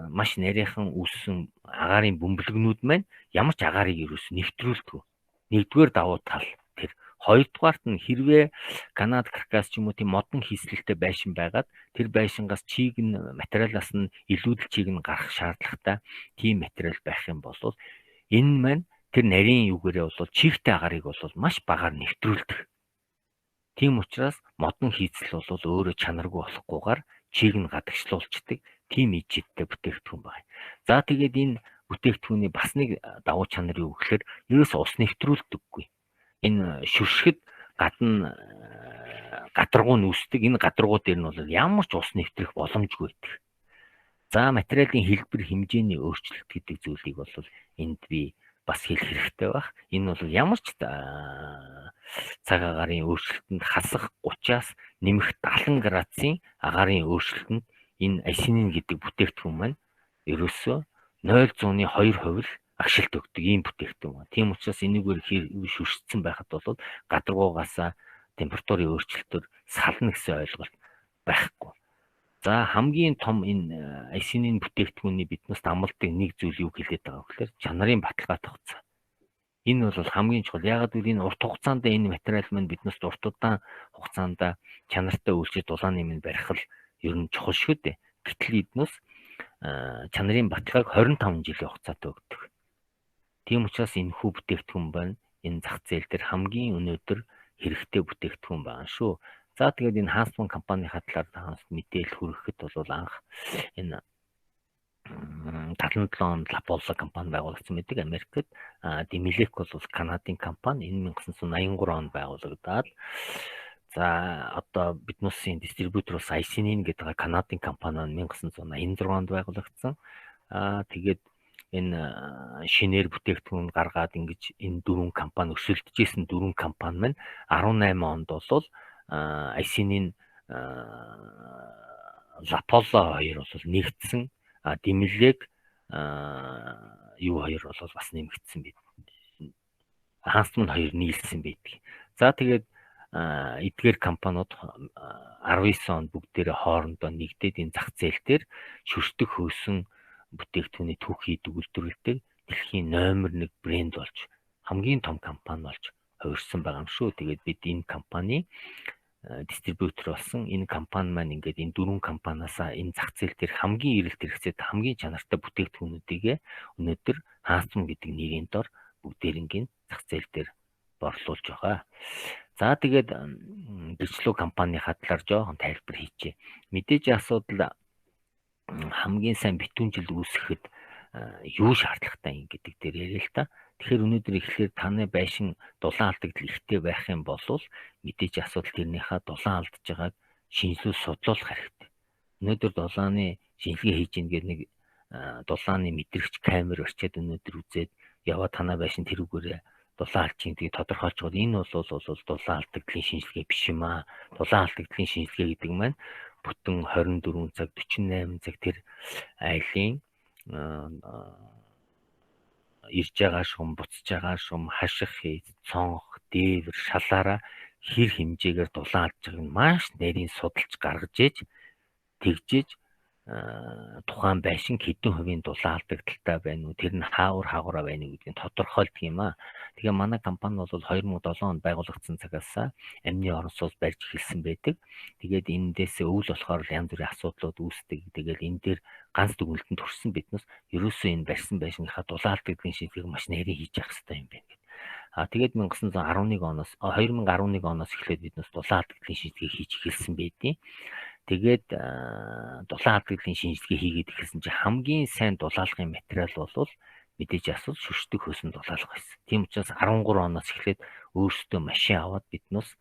маш нарийнхан үүссэн агаарын бөмбөлгнүүд маань ямар ч агарыг ерөөс нэвтрүүлдэг. Нэгдүгээр давуу тал тэр. Хоёрдугаарт нь хэрвээ Канада Каркас ч юм уу тийм модон хийсэлтэй байшин байгаад тэр байшингаас чийг нь материалаас нь илүүдэл чийг нь гарах шаардлагатай тийм материал байх юм бол энэ маань тэр нарийн юугээрээ бол чигтэй агарыг бол маш багаар нэвтрүүлдэг. Тийм учраас модон хийцэл бол өөрөө чанаргүй болохгүйгээр чийг нь гадагшлуулцдаг тийм ижидтэй бүтээгдэхүүн байна. За тэгээд энэ бүтээгдэхүүний бас нэг давуу чанар юу гэхээр ерөөс ус нэвтрүүлдэггүй. Энэ шүршгэд гадна гадаргуу нүүсдэг. Энэ гадаргуу дээр нь бол ямар ч ус нэвтрэх боломжгүй байдаг. За материалын хэлбэр хэмжээний өөрчлөлт гэдэг зүйлийг бол энд би бас хэлэх хэрэгтэй байх. Энэ бол ямар ч цаг агаарын өөрчлөлтөнд хасах 30-аас нэмэх 70 градусын агаарын өөрчлөлтөнд энэ IC-ийн гэдэг бүтээгдэхүүн маань ерөөсөө 0.2% л агшилт өгдөг ийм бүтээгдэхүүн. Тийм учраас энэгээр шүршсэн байхад бол гадаргуугаас температурын өөрчлөлтөөр сална гэсэн ойлголт байхгүй. За хамгийн том энэ IC-ийн бүтээгдэхүүний биднээс амлдаг нэг зүйл юу хэлээд байгаа вэ гэхээр чанарын баталгаатай хугацаа. Энэ бол хамгийн чухал. Яагаад гэвэл энэ урт хугацаанд энэ материал маань биднээс урт удаан хугацаанд чанартай үйлчилж дулааны минь барих л ер нь чухал шүү дээ. Гэтэл эднээс чанарын баталгааг 25 жилийн хугацаатай өгдөг. Тийм учраас энэ хүү бүтээгдэхүүн байна. Энэ зах зээл дээр хамгийн өнөөдөр хэрэгтэй бүтээгдэхүүн байна шүү. За тэгээд энэ Huntsman компанийн талаар мэдээлэл хүргэхэд бол анх энэ 77 онд Lapollo компани байгуулагдсан байдаг Америкт. Demilec бол Канадын компани. Энэ 1983 онд байгуулагдаад за одоо биднээс дистрибьютор бас IC-ийн гэдэг Канадын компани 1986 онд байгуулагдсан. Тэгээд энэ шинээр бүтээгдэхүүн гаргаад ингэж энэ дөрвөн компани өсөлдөжсэн дөрвөн компани маань 18 онд бол IC-ийн Lapollo хоёр бол нэгдсэн. Demilec юу хоёр бол бас нэмэгдсэн байд. Huntsman хоёр нийлсэн байдаг. За тэгээд эдгээр компаниуд 19 онд бүгдээрээ хоорондоо нэгдээд энэ зах зээл дээр шүршдэг хөөсөн бүтээгдэхүүний түүхий үйлдвэрлэдэг дэлхийн номер 1 брэнд болж хамгийн том компани болж хувирсан байгаа юм шүү. Тэгээд бид энэ компани дистрибьютор болсон. Энэ компани маань ингээд энэ дөрвөн компаниасаа энэ зах зээл дээр хамгийн эрэлт хэрэгцээтэй хамгийн чанартай бүтээгдэхүүнүүдийг өнөөдөр Huntsman гэдэг нэрийн дор бүгдээрингийн зах зээл дээр борлуулж байгаа. За тэгээд Digital компанийн талаар жоохон тайлбар хийчихье. Мэдээж асуудал хамгийн сайн битүүнжил үүсгэхэд юу шаардлагатай юм гэдэг дээр яриа л та. Тэгэхээр өнөөдөр ихлээр таны байшин дулаан алдагдал ихтэй байх юм бол мэдээж асуудал тэрнийхээ дулаан алдж байгааг шинжлүүл судлуулах хэрэгтэй. Өнөөдөр дулааны шинжилгээ хийж ийн гэдэг нэг дулааны мэдрэгч камер орчиод өнөөдөр үзээд яваа танаа байшин тэрүүгээрээ дулаан алдчихын тийг тодорхойлж байгаа. Энэ бол дулаан алдагдлын шинжилгээ биш юм аа. Дулаан алдагдлын шинжилгээ гэдэг маань бүтэн 24 цаг 48 цаг тэр айлын ирж байгаа шум, буцаж байгаа шум, хаших хийц, цонх, дээвэр, шалаараа хэр хэмжээгээр дулаан алдж байгааг нь маш нарийн судалж гаргаж ээж тэгжиж тухайн байшин хэдэн хувийн дулаан алдагдaltaй байна уу, тэр нь хаагуураа байна уу гэдгийг тодорхойлдог юм аа. Тэгээ манай компани бол 2007 онд байгуулагдсан цагаас амны орон сууц барьж эхэлсэн байдаг. Тэгээд эндээс өвөл болохоор янз бүрийн асуудлууд үүсдэг. Тэгээд энэ дээр ганц дүгнэлтэнд төрсэн биднес ерөөсөө энэ барьсан байшиныхаа дулаан алдагдгийн шийдвэрийг маш нарийн хийж явах хэрэгтэй юм байна гэдэг. Тэгээд 2011 оноос эхлээд биднес дулаан алдагдгийн шийдвэрийг хийж эхэлсэн байдیں۔ Тэгээд дулаан алдагдлын шинжилгээ хийгээд эхэлсэн чинь хамгийн сайн дулаалгын материал бол мэдээж асуул шүршдэг хөөсөн дулаалга байсан. Тийм учраас 13 оноос эхлээд өөрсдөө машин аваад биднес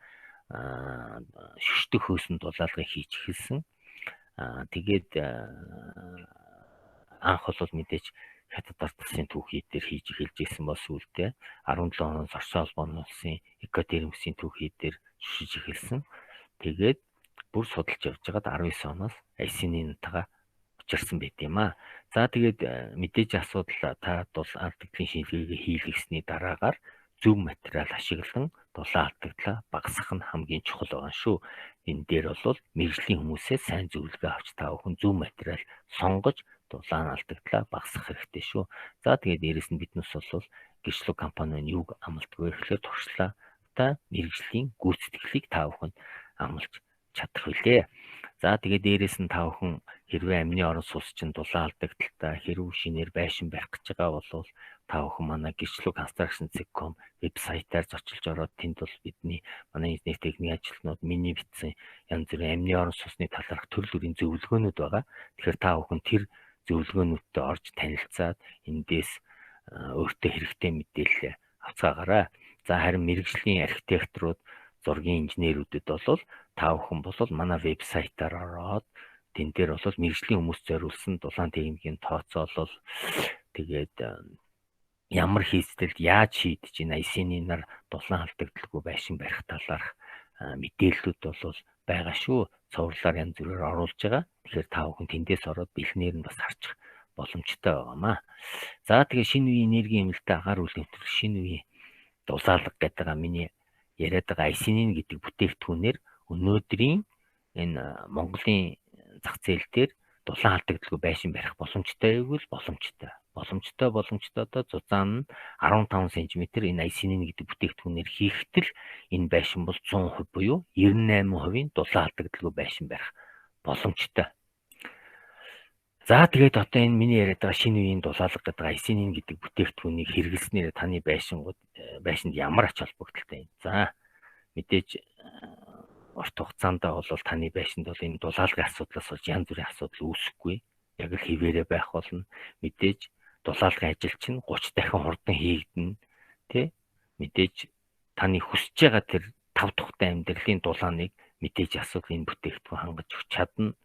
шүршдэг хөөсөн дулаалгыг хийж эхэлсэн. Тэгээд анх бол мэдээж хятад ард улсын түүхий дээр хийж эхэлж ирсэн бол сүүлдээ 17 оноос Орос улбаны улсын Екатеринбургийн түүхий дээр шүшиж эхэлсэн. Тэгээд бүр судалж явж байгаад 19 оноос ICN-ийн учирсан байт юм аа. За тэгээд мэдээж асуудал та дулаан алдагдлын шинжилгээгээ хийлгэсний дараагаар зөв материал ашиглан дулаан алдагдлаа багасгах нь хамгийн чухал байгаа шүү. Энэ дээр бол мэргэжлийн хүмүүсээс сайн зөвлөгөө авч та бүхэн зөв материал сонгож дулаан алдагдлаа багасгах хэрэгтэй шүү. За тэгээд дээрэс нь биднес бол гэрчлэг компани нь юуг амлдаг вэ гэхээр туршлагатай мэргэжлийн гүйцэтгэлийг та бүхэн амлаж чадах үлээ. За тэгээд дээрэс нь та бүхэн хэрвээ амны орон сууц чинь дулаан алдагдaltaй хэрвээ шинээр байшин барих гэж байгаа бол та бүхэн манай гэрчлэг construction.com вебсайтаар зочилж ороод тэнд бол бидний манай инженер техникийн ажилтнууд миний бичсэн янз бүрийн амны орон сууцны талаарх төрөл бүрийн зөвлөгөөнүүд байгаа. Тэгэхээр та бүхэн тэр зөвлөгөөнүүдтэй орж танилцаад эндээс өөртөө хэрэгтэй мэдээлэл авцгаагаарай. За харин мэргэжлийн архитекторууд, зургийн инженерүүдэд бол та бүхэн бол манай вебсайтаар ороод тэн дээр бол мэргэжлийн хүмүүс зориулсан дулаан техникийн тооцоолол тэгээд ямар хийцдэлд яаж шийдэж ийн ICN-аар дулаан алдагдaltaгүй байшин барих талаарх мэдээллүүд бол байгаа шүү. Цувралаар янз бүрээр оруулж байгаа. Тэгэхээр та бүхэн тэндээс ороод бэлгнээр нь бас харчих боломжтой байгаамаа. За тэгээ шинэ үеийн энергийн эмнэлтэд агаар үйл нэвтрүүлэх шинэ үеийн дулаалга гэдэг миний яриад байгаа ICN гэдэг бүтээгдэхүүнээр өнөөдрийн энэ Монголын зах зээл дээр дулаан алдагдaltaгүй байшин барих боломжтой гэвэл боломжтой. Боломжтой одоо зузаан нь 15 см энэ ICN гэдэг бүтээгдэхүүнээр хийхдээ энэ байшин бол 100% буюу 98% дулаан алдагдaltaгүй байшин барих боломжтой. За тэгээд одоо энэ миний яриад байгаа шинэ үеийн дулаалга гэдэг ICN гэдэг бүтээгдэхүүнийг хэрэглэснээр таны байшинд ямар ач холбогдолтой юм. За мэдээж урт хугацаанд бол таны байшинд бол энэ дулаалгын асуудлаас болж янз бүрийн асуудал үүсэхгүй. Яг л хിവэрэ байх болно. Мэдээж дулаалгын ажил чинь 30 дахин хурдан хийгдэнэ. Тэ? Мэдээж таны хүсэж байгаа тэр 5 тухтай амьдралын дулааныг мэдээж асуудал энэ бүтээгдэхүүн хангаж өгч чадна.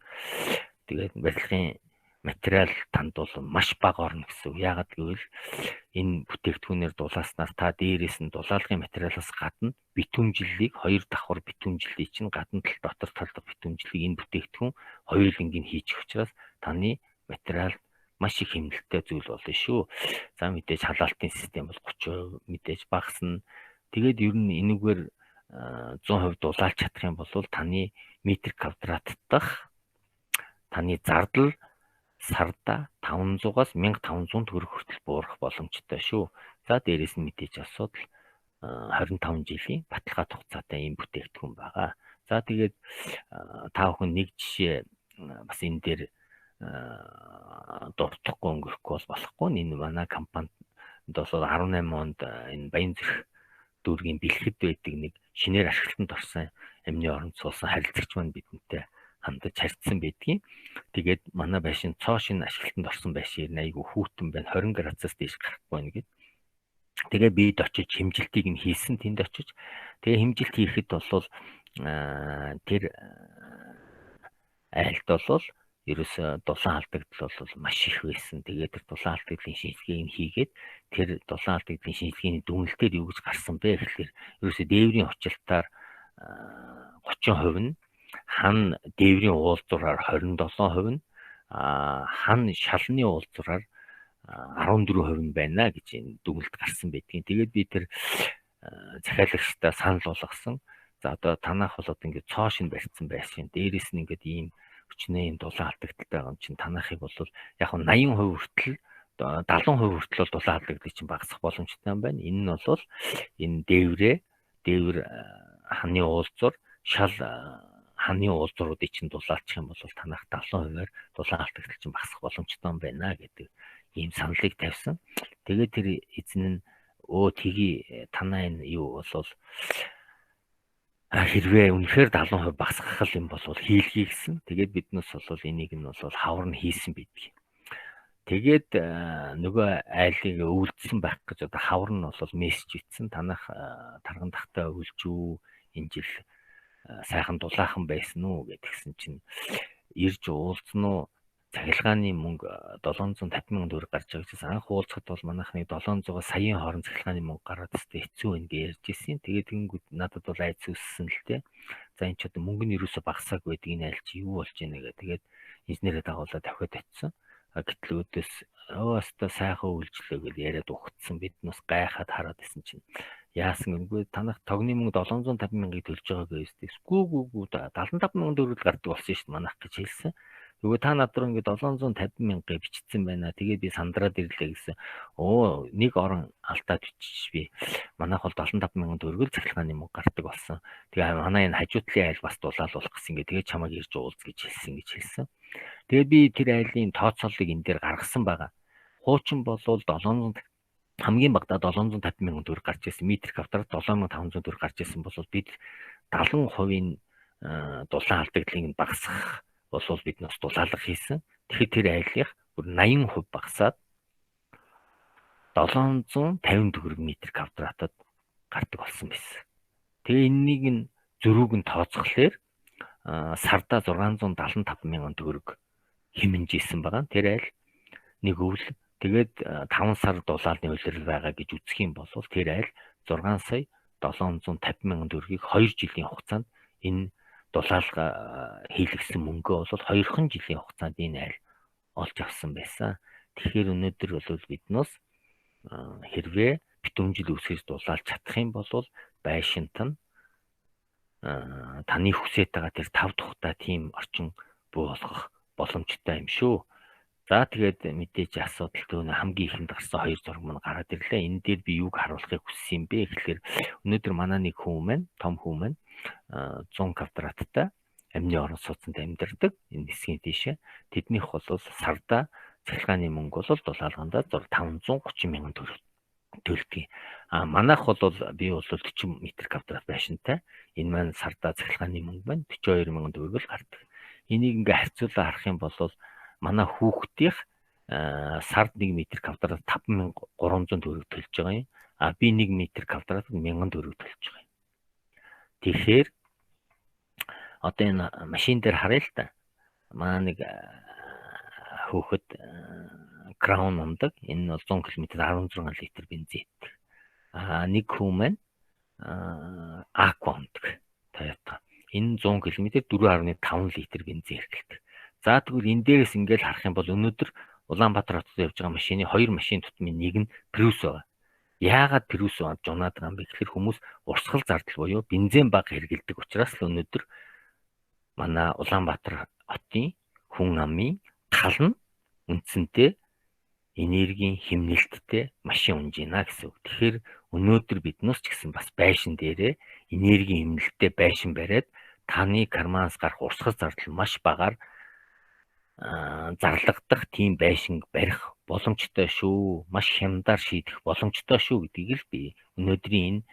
Тэгээд барилгын материал танд бол маш бага орно гэсэн. Яагаад гэвэл энэ бүтээгдэхүүнээр дулааснаар та дээрээс нь дулаалгын материалаас гадна битүүмжлэлийг 2 давхар битүүмжлэлийг чинь гадна тал дотор талдах битүүмжлэлийг энэ бүтээгдэхүүн хоёулангийн хийчих учраас таны материал маш их хэмнэлттэй зүйл болно шүү. За мэдээж халаалтын систем бол 30% мэдээж багасна. Тэгээд ер нь энэгээр 100% дулаалж чадах юм бол таны метр квадрат дахь таны зардал сарда 500-аас 1500 төгрөг хүртэл буурах боломжтой шүү. За дээрээс нь мэдээж асуудал 25 жилийн баталгаа хугацаатай ийм бүтээгдэхүүн байгаа. За тэгээд та бүхэн нэг жишээ бас энэ дээр дуртахгүй өнгөрөхгүй бол болохгүй. Энэ манай компанид бол 18 онд энэ Баянзүрх дүүргийн бэлгэд байдаг нэг шинээр ашиглалтанд орсон амны оронд суусан харилцагч маань бидэнтэй хандаж харьцсан байдгийн. Тэгээд манай байшин цоо шинэ ашиглалтанд орсон байшин айгүй хүүтэн байна. 20 градусаас дээш гарахгүй байна гэд. Тэгээ бид очиж хэмжилтийг нь хийсэн тэнд очиж. Тэгээ хэмжилт хийхэд бол тэр айлт бол ерөөсө дулаан алдагдал бол маш их байсан. Тэгээд тэр дулаан алдагдлын шинжилгээг нь хийгээд тэр дулаан алдагдлын шинжилгээний дүгнэлтээр юу гэж гарсан бэ гэхээр ерөөсө дээврийн уучлалтаар 30% нь, хан дээврийн уулзуураар 27% нь, хан шалны уулзуураар 14% нь байна гэж энэ дүгнэлт гарсан байдгийн. Тэгээд би тэр захиалагчдаа санал болгосон. За одоо танах бол одоо ингээд цоо шин барьсан байсан. Дээрээс нь ингээд ийм өчнөө юм дулаан алдагдaltaй байгаа юм чинь танахыг бол яг нь 80% хүртэл 70% хүртэл бол дулаан алдагдал чинь багасах боломжтой юм байна. Энэ нь бол энэ дээвэр ханы уулзуур шал ханы уулзууруудыг чинь дулаалчих юм бол танах 70%-аар дулаан алдагдал чинь багасах боломжтой юм байна гэдэг ийм саналыг тавьсан. Тэгээд тэр эзэн нь тгий танаа энэ юу бол хэрвээ үнэхээр 70% багасгах юм бол хийлгий гэсэн. Тэгээд биднээс бол энийг нь бол хавар нь хийсэн бидгийг. Тэгээд нөгөө айлыг өвлдсөн байх гэж одоо хавар нь бол мессеж итсэн. Танах тарган тахтай өвлжүү, энэ жил сайхан дулаахан байсан уу гэдгсэн чинь ирж уулзсан уу, цахилгааны мөнгө 750,000 төгрөг гарч байгаа гэсэн. Анх уулзахад бол манайхны 700 саяын хоорон цахилгааны мөнгө гараад өстэй хэцүү ингэ ярьж ирсэн. Тэгээд тэгэнгүүт надад бол айц үссэн л дээ. За энэ ч одоо мөнгө нь юусоо багасааг байдаг, энэ айл чи юу болж ийнэ гэх. Тэгээд инженерээ дагуулаад давхиад очсон. Гэтэл өөдөөс өстө сайхан үйлчлээ гэж яриад ухацсан. Бид нас гайхаад хараад исэн чинь яасан гэнгүй танах тогны мөнгө 750,000-ыг төлж байгаа гэжтэй. Гүү 75,000 төгрөг гардаг болсон шүү дээ манайх гэж хэлсэн. Нөгөө та над руу ингээд 750,000-ыг бичсэн байна. Тэгээд би сандраад ирлээ гэсэн. Нэг орон алдаад бичиж би. Манайх бол 75,000 төгрөг цахилгааны мөнгө гардаг болсон. Тэгээ манай энэ хажуутлын айл бас дулаалуулах гэсэн ингээд тэгээд чамайг ирж уулз гэж хэлсэн. Тэгээд би тэр айлын тооцоолыг энэ дээр гаргасан байгаа. Хуучин бол 700 хамгийн багадаа 750,000 төгрөг гарч ирсэн. Метр квадрат 7,500 төгрөг гарч ирсэн бол бид 70%-ийн дулаан алдагдлыг нь багасгах бол бид нас дулаалга хийсэн. Тэгэхээр тэр айлынх бүр 80% багасаад 750 төгрөг метр квадратад гардаг болсон байсан. Тэгээ энэнийг нь зөрүүг нь тооцохлоор сарда 675,000 төгрөг хэмнэжсэн байгаа. Тэр айл нэг өвл тэгээд 5 сар дулаалны улирал байгаа гэж үзэх юм бол тэр айл 6 сая 750,000 төгрөгийг 2 жилийн хугацаанд энэ дулаалга хийлгсэн мөнгөө бол 2 жилийн хугацаанд энэ айл олж авсан байсан. Тэгэхээр өнөөдөр бол биднээс хэрвээ битүүмжил үсгэж дулаалж чадах юм бол байшинт нь таны хүсэж байгаа тэр 5 тухтай тийм орчин бий болгох боломжтой юм шүү. За тэгээд мэдээж асуудал төөнө хамгийн ихэнд гарсан 2 зураг мань гараад ирлээ. Энэ дээр би юуг харуулахыг хүссэн юм бэ гэхээр өнөөдөр манай нэг хүн маань, том хүн маань 100 квадраттай амьны орон сууцнд амьдардаг. Энэ хэсгийн тийшээ тэднийх бол сарда цахилгааны мөнгө бол дулаалгандаа 530,000 төгрөг төлдөг. Манайх бол би бол 40 метр квадрат байшинтай. Энэ маань сарда цахилгааны мөнгө маань 42,000 төгрөг л гардаг. Энийг ингээ харьцуулаад харах юм бол манай хүүхдийн сард 1 метр квадрат 5,300 төгрөг төлж байгаа юм. Би 1 метр квадрат 1000 төгрөг төлж байгаа юм. Тэгэхээр одоо энэ машин дээр харъя л та. Манай нэг хүүхэд Crown ундаг. Энэ бол 100 км 16 литр бензин иддэг. Нэг хүн маань Aqua ундаг. Toyota. Энэ 100 км 4.5 литр бензин хэргэлдэг. За тэгвэл энэ дээрээс ингээл харах юм бол өнөөдөр Улаанбаатар хотод явж байгаа машины 2 машин тутмын нэг нь Prius байгаа. Яагаад Prius авч унаад байгаа юм бэ гэхээр хүмүүс урсгал зардал буюу бензин бага хэргэлдэг учраас л өнөөдөр манай Улаанбаатар хотын хүн амын тал нь үндсэнтэй энергийн хэмнэлттэй машин унж байна гэсэн үг. Тэгэхээр өнөөдөр биднээс ч гэсэн бас байшин дээрээ энергийн хэмнэлттэй байшин бариад таны карманаас гарах урсгал зардал маш багаар зарлагдах тийм байшин барих боломжтой шүү. Маш хямдар шийдэх боломжтой шүү гэдгийг л би өнөөдрийн энэ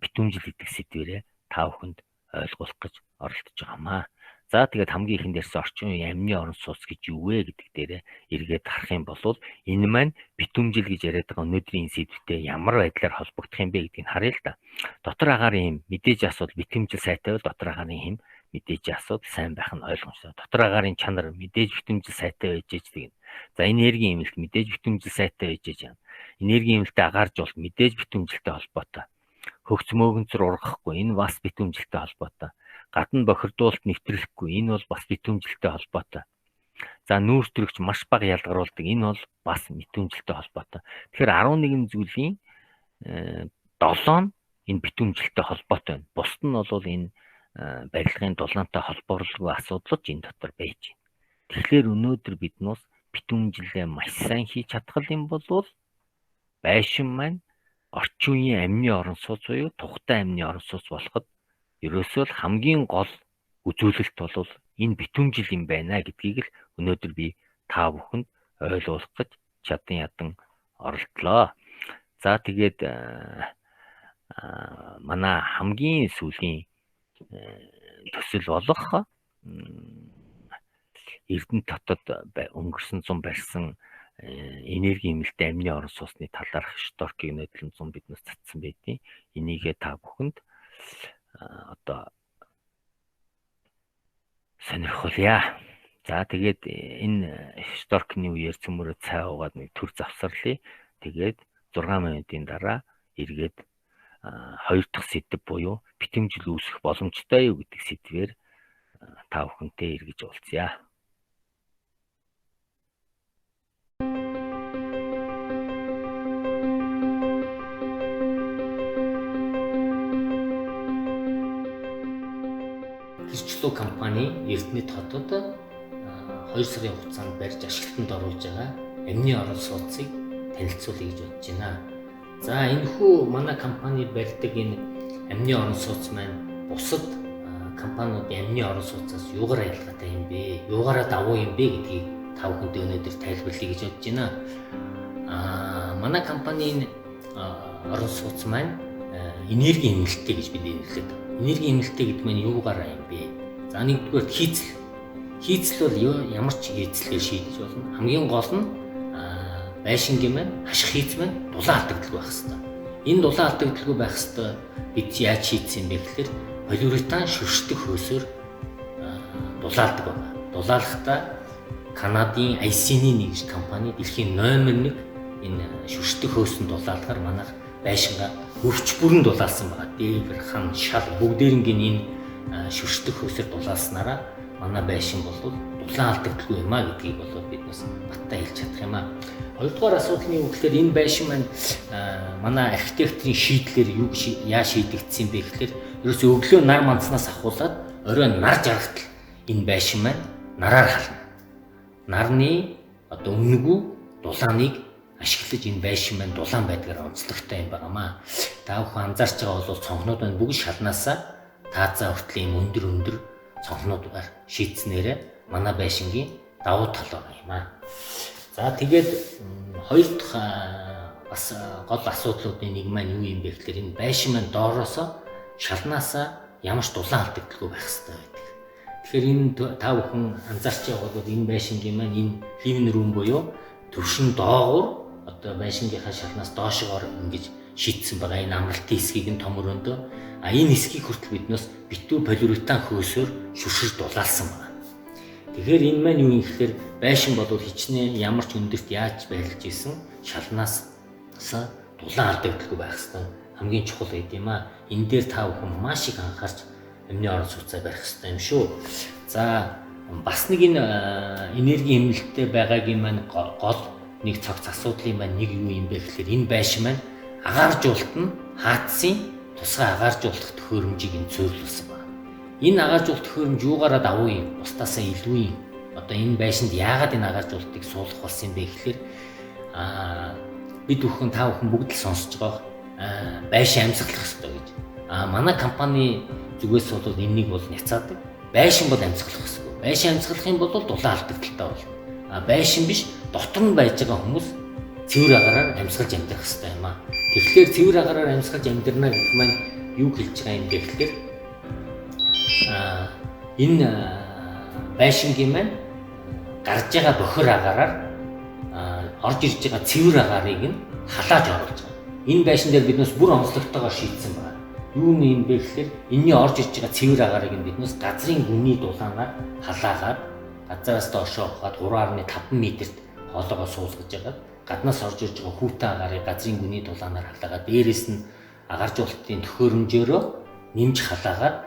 битүүмжил гэдэг сэдвэрээ та бүхэнд ойлгуулах гэж оролдож байгаамаа. За тэгээд хамгийн ихэнд ярьсан орчин үеийн амьны орон сууц гэж юу вэ гэдэг дээрээ эргээд харах юм бол энэ маань битүүмжил гэж яриад байгаа өнөөдрийн сэдвтэй ямар байдлаар холбогдох юм бэ гэдгийг харъя л да. Дотор агаарын хэм мэдээж асуудал битүүмжил сайтай бол дотор агаарын хэм мэдээж асуудал сайн байх нь ойлгомжтой. Дотор агаарын чанар мэдээж битүүмжил сайтай байж тэгнэ. За энергийн эмнэлт мэдээж битүүмжил сайтай байж байна. Энергийн эмнэлтэд агааржуулалт мэдээж битүүмжилтэй холбоотой. Хөгц мөөгөнцөр ургахгүй энэ бас битүүмжилтэй холбоотой. Гадна бохирдуулалт нэвтрэхгүй энэ бол бас битүүмжилтэй холбоотой. За нүүрс төрөгч маш бага ялгаруулдаг энэ бол бас битүүмжилтэй холбоотой. Тэгэхээр 11 зүйлийн 7 нь энэ битүүмжилтэй холбоотой байна. Бусд нь бол энэ барилгын дулаантай холбоорлоггүй асуудлууд энэ дотор байж байна. Тэгэхээр өнөөдөр биднээс битүүмжилээ маш сайн хийж чадхал юм бол байшин маань орчин үеийн амны орон сууц буюу тухтай амны орон сууц болоход ерөөсөө л хамгийн гол үзүүлэлт бол энэ битүүмжил юм байна гэдгийг л өнөөдөр би та бүхэнд ойлгуулах гэж ядан оролдлоо. За тэгээд манай хамгийн сүүлийн төсөл болох Эрдэнэ хотод өнгөрсөн 100 барьсан энерги эмнэлтэд амны орон сууцны талаарх шторкийг нөтлөн 100 биднээс татсан байдیں۔ Энийгээ та бүхэнд одоо сонирхолъя. За тэгээд энэ шторкны үеэр цөмөрөө цай уугаад нэг төр завсарлаа. Тэгээд 6 минутын дараа эргээд 2 дахь сэдв буюу битэмжил үүсэх боломжтой юу гэдэг сэдвээр та бүхэнтэй эргэж уулзъя. Гэрчлүү компани Эрдэнэ хотод 2 сарын хугацаанд барьж ашиглалтанд оруулж байгаа амны орон сууцыг танилцуулъя гэж бодож байна. За энэхүү манай компани барьдаг энэ амны орон сууц маань бусад компаниудын амны орон сууцаас юугаар ялгаатай юм бэ? Юугаараа давуу юм бэ гэдгийг та бүхэнд өнөөдөр тайлбарлая гэж бодож байна. Манай компанийн орон сууц маань энерги эмнэлттэй гэж бид нэрлэдэг. Энерги эмнэлттэй гэдэг нь юугаараа юм бэ? За нэгдүгээр хийцэл. Хийцэл бол ямар ч хийцлээр шийдэж болно. Хамгийн гол нь байшингийн маань хаших хийц маань дулаан алдагдaltaгүй байх хэрэгтэй. Энэ дулаан алдагдaltaгүй байх хэрэгтэй бид яаж шийдсэн бэ гэхээр полиуретан шүршдэг хөөсөөр дулаалдаг байна. Дулаалахдаа Канадын IC-ний нэгж компани дэлхийн номер 1 энэ шүршдэг хөөсөнд дулаалгаар манайх байшингаа өвч бүрэн дулаалсан байгаа. Дээвэр, хан, шал бүгдээрингийн энэ шүршдэг хөөсөөр дулаалснараа манай байшин бол дулаан алдагдaltaгүй юм а гэдгийг бол биднээс баттай хэлж чадах юм а. Хоёрдугаар асуудал нь юу гэхээр энэ байшин маань манай архитекторын шийдлэр яаж шийдэгдсэн бэ гэхээр ерөөсөө өглөө нар манцнаас ахуулаад оройн нар жаргалтал энэ байшин маань нараар хална. Нарны одоо үнэгүй дулааныг ашиглаж энэ байшин маань дулаан байдгаар онцлогтой юм байнамаа. Та бүхэн анзаарч байгаа бол цонхнууд маань бүгд шалнаасаа таацаа хүртэл юм өндөр цонхнуудаар шийдснээрээ манай байшингийн давуу тал байгаа юм аа. За тэгээд хоёр дахь бас гол асуудлуудын нэг маань юу юм бэ гэхээр энэ байшин маань доороосоо шалнаасаа ямар ч дулаан алдагдaltaгүй байх хэрэгтэй байдаг. Тэгэхээр энэ та бүхэн анзаарч байгаа бол энэ байшингийн маань энэ living room буюу төвшин доогуур одоо байшингийнхаа шалнаас доошогоор ингэж шийдсэн байгаа. Энэ амралтын хэсгийг нь том өрөөндөө энэ хэсгийг хүртэл биднээс битүү полиуретан хөөсөөр шүршиж дулаалсан байна. Тэгэхээр энэ маань юу юм гэхээр байшин бол хичнээн ямар ч өндөрт яаж байлж исэн шалнаас дулаан алдагдaltaгүй байх хэрэгтэй. Хамгийн чухал гэдэг юм а. Энэ дээр та бүхэн маш их анхаарч амны орон сууцаа барих хэрэгтэй юм шүү. За бас нэг энэ энерги эмнэлттэй байгаагийн маань гол нэг цогц асуудлын маань нэг юу юм бэ гэхээр энэ байшин маань агааржуулалт нь хаацын тусгай агааржуулах төхөөрөмжийг энэ зөвлөсөн байна. Энэ агааржуулалт төхөөрөмж юугаараа давуу юм? Бусдаасаа илүү юм. Одоо энэ байшинд яагаад энэ агааржуулалтыг суулгах болсон юм бэ гэхээр бид бүхэн та бүхэн бүгд л сонсож байгаа байшин амьсгалах хэрэгтэй гэж. Манай компани зүгээс бол энэнийг бол няцаадаг. Байшин бол амьсгалах хэрэгтэй. Байшин амьсгалах юм бол дулаан алдагдaltaй болно. Байшин биш дотор нь байж байгаа хүмүүс цэвэр агаараар амьсгалж амьдрах хэрэгтэй юм аа. Тэгэхээр цэвэр агаараар амьсгалж амьдрна гэх маань юу хэлж байгаа юм бэ гэхээр энэ байшингийн маань гарч байгаа бохир агаараар орж ирж байгаа цэвэр агаарыг нь халааж оруулж байгаа. Энэ байшин дээр биднээс бүр онцлогтойгоор шийдсэн байна. Юу юм бэ гэхээр энэний орж ирж байгаа цэвэр агаарыг нь биднээс газрын гүний дулаанаар халаагаад газраас доошоо ухаад 3.5 м-т хоолоогоо суусгаж байгаа. Гаднаас орж ирж байгаа хүүтэн агаарыг газрын гүний дулаанаар халаагаад дээрэс нь агаржуулалтын төхөөрөмжөөрөө нэмж халаагаад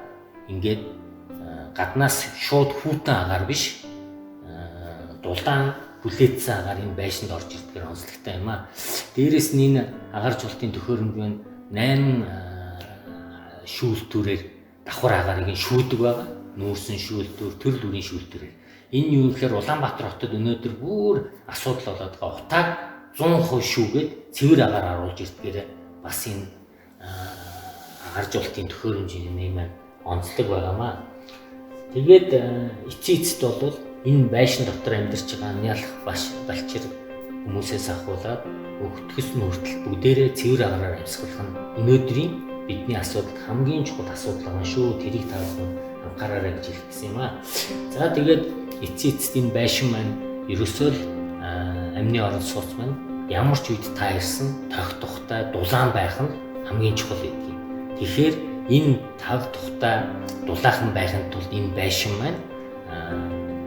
ингээд гаднаас шууд хүүтэн агаар биш дулаан хүлээдсэн агаар энэ байшинд орж ирдгээр онцлогтой юм аа. Дээрэс нь энэ агаржуулалтын төхөөрөмж нь 8 шүүлтүүрээр давхар агаарыг шүүлдэг байгаа. Нүүрсэн шүүлтүүр, төрөл бүрийн шүүлтүүрээр. Энэ юу гэхээр Улаанбаатар хотод өнөөдөр бүр асуудал болоод байгаа. Утааг 100% шүүгээд цэвэр агаар харуулж ирдгээр бас энэ агаржуулалтын төхөөрөмжийн нэмээр онцлог байгаамаа. Тэгээд эцэст бол энэ байшин дотор амьдарч байгаа нялх балчир хүмүүсээс ахуулаад өгтгөс нь хүртэл бүгдээрээ цэвэр агаараар амьсгалах нь өнөөдрийн бидний асуудал хамгийн чухал асуудал байгаа шүү. Тэрийг та бүхэн анхаараарай гэж хэлэх гэсэн юм аа. За тэгээд эцэст энэ байшин маань ерөөсөө л амны орон сууц маань ямар ч үед та ирсэн тог тухтай дулаан байх нь хамгийн чухал гэдэг юм. Тэгэхээр энэ таг тухтай дулаахан байхын тулд энэ байшин маань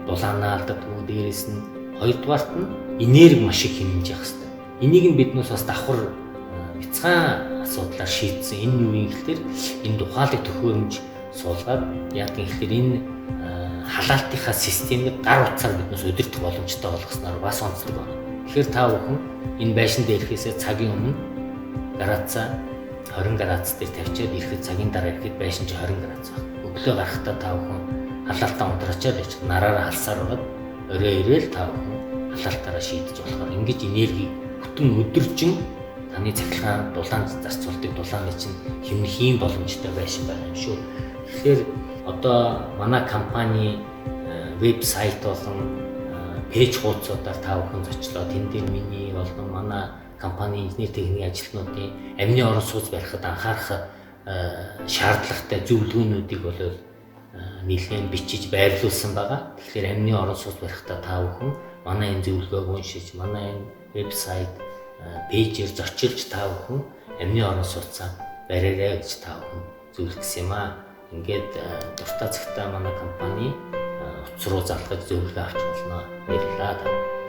дулаанаа алдагдгүй, дээрэс нь хоёрдугаарт нь энерги маш их хэмнэж явах хэрэгтэй. Энийг нь биднээс бас давхар бяцхан асуудлаар шийдсэн. Энэ юу юм гэхээр энэ ухаалаг төхөөрөмж суулгаад яадаг юм гэхээр энэ халаалтынхаа системийг гар утсаар биднээс удирдах боломжтой болгосноор бас онцлог байна. Тэгэхээр та бүхэн энэ байшин дээрхээсээ цагийн өмнө градусаа 20 градус дээр тавьчаад ирэхэд цагийн дараа ирэхэд байшин чи 20 градус байна. Өглөө гарахдаа та бүхэн халаалтаа унтраачаад ич нараараа халсаар байгаад орой ирээл та бүхэн халаалтаараа шийдэж болохоор ингэж энерги бүтэн өдөржин таны цахилгаан дулаан зарцуулдаг дулааны чинь хэмнэх юм боломжтой байшин байна юм шүү. Тэгэхээр одоо манай компани вебсайт болон пэйж хуудасуудаар та бүхэн зочлоо тэн дээр миний болон манай компани инженер техникийн ажилтнуудын амны орон сууц барихад анхаарах шаардлагатай зөвлөгөөнүүдийг бол нэлээд бичиж байрлуулсан байгаа. Тэгэхээр амны орон сууц барихтаа та бүхэн манай энэ зөвлөгөөг уншиж, манай энэ вебсайт пэйжээр зочилж та бүхэн амны орон сууцаа бариарай гэж та бүхэн зөвлөх гэсэн юм аа. Ингээд дуртай цагтаа манай компани утас руу залгаж зөвлөгөө авч болно. Баярлалаа.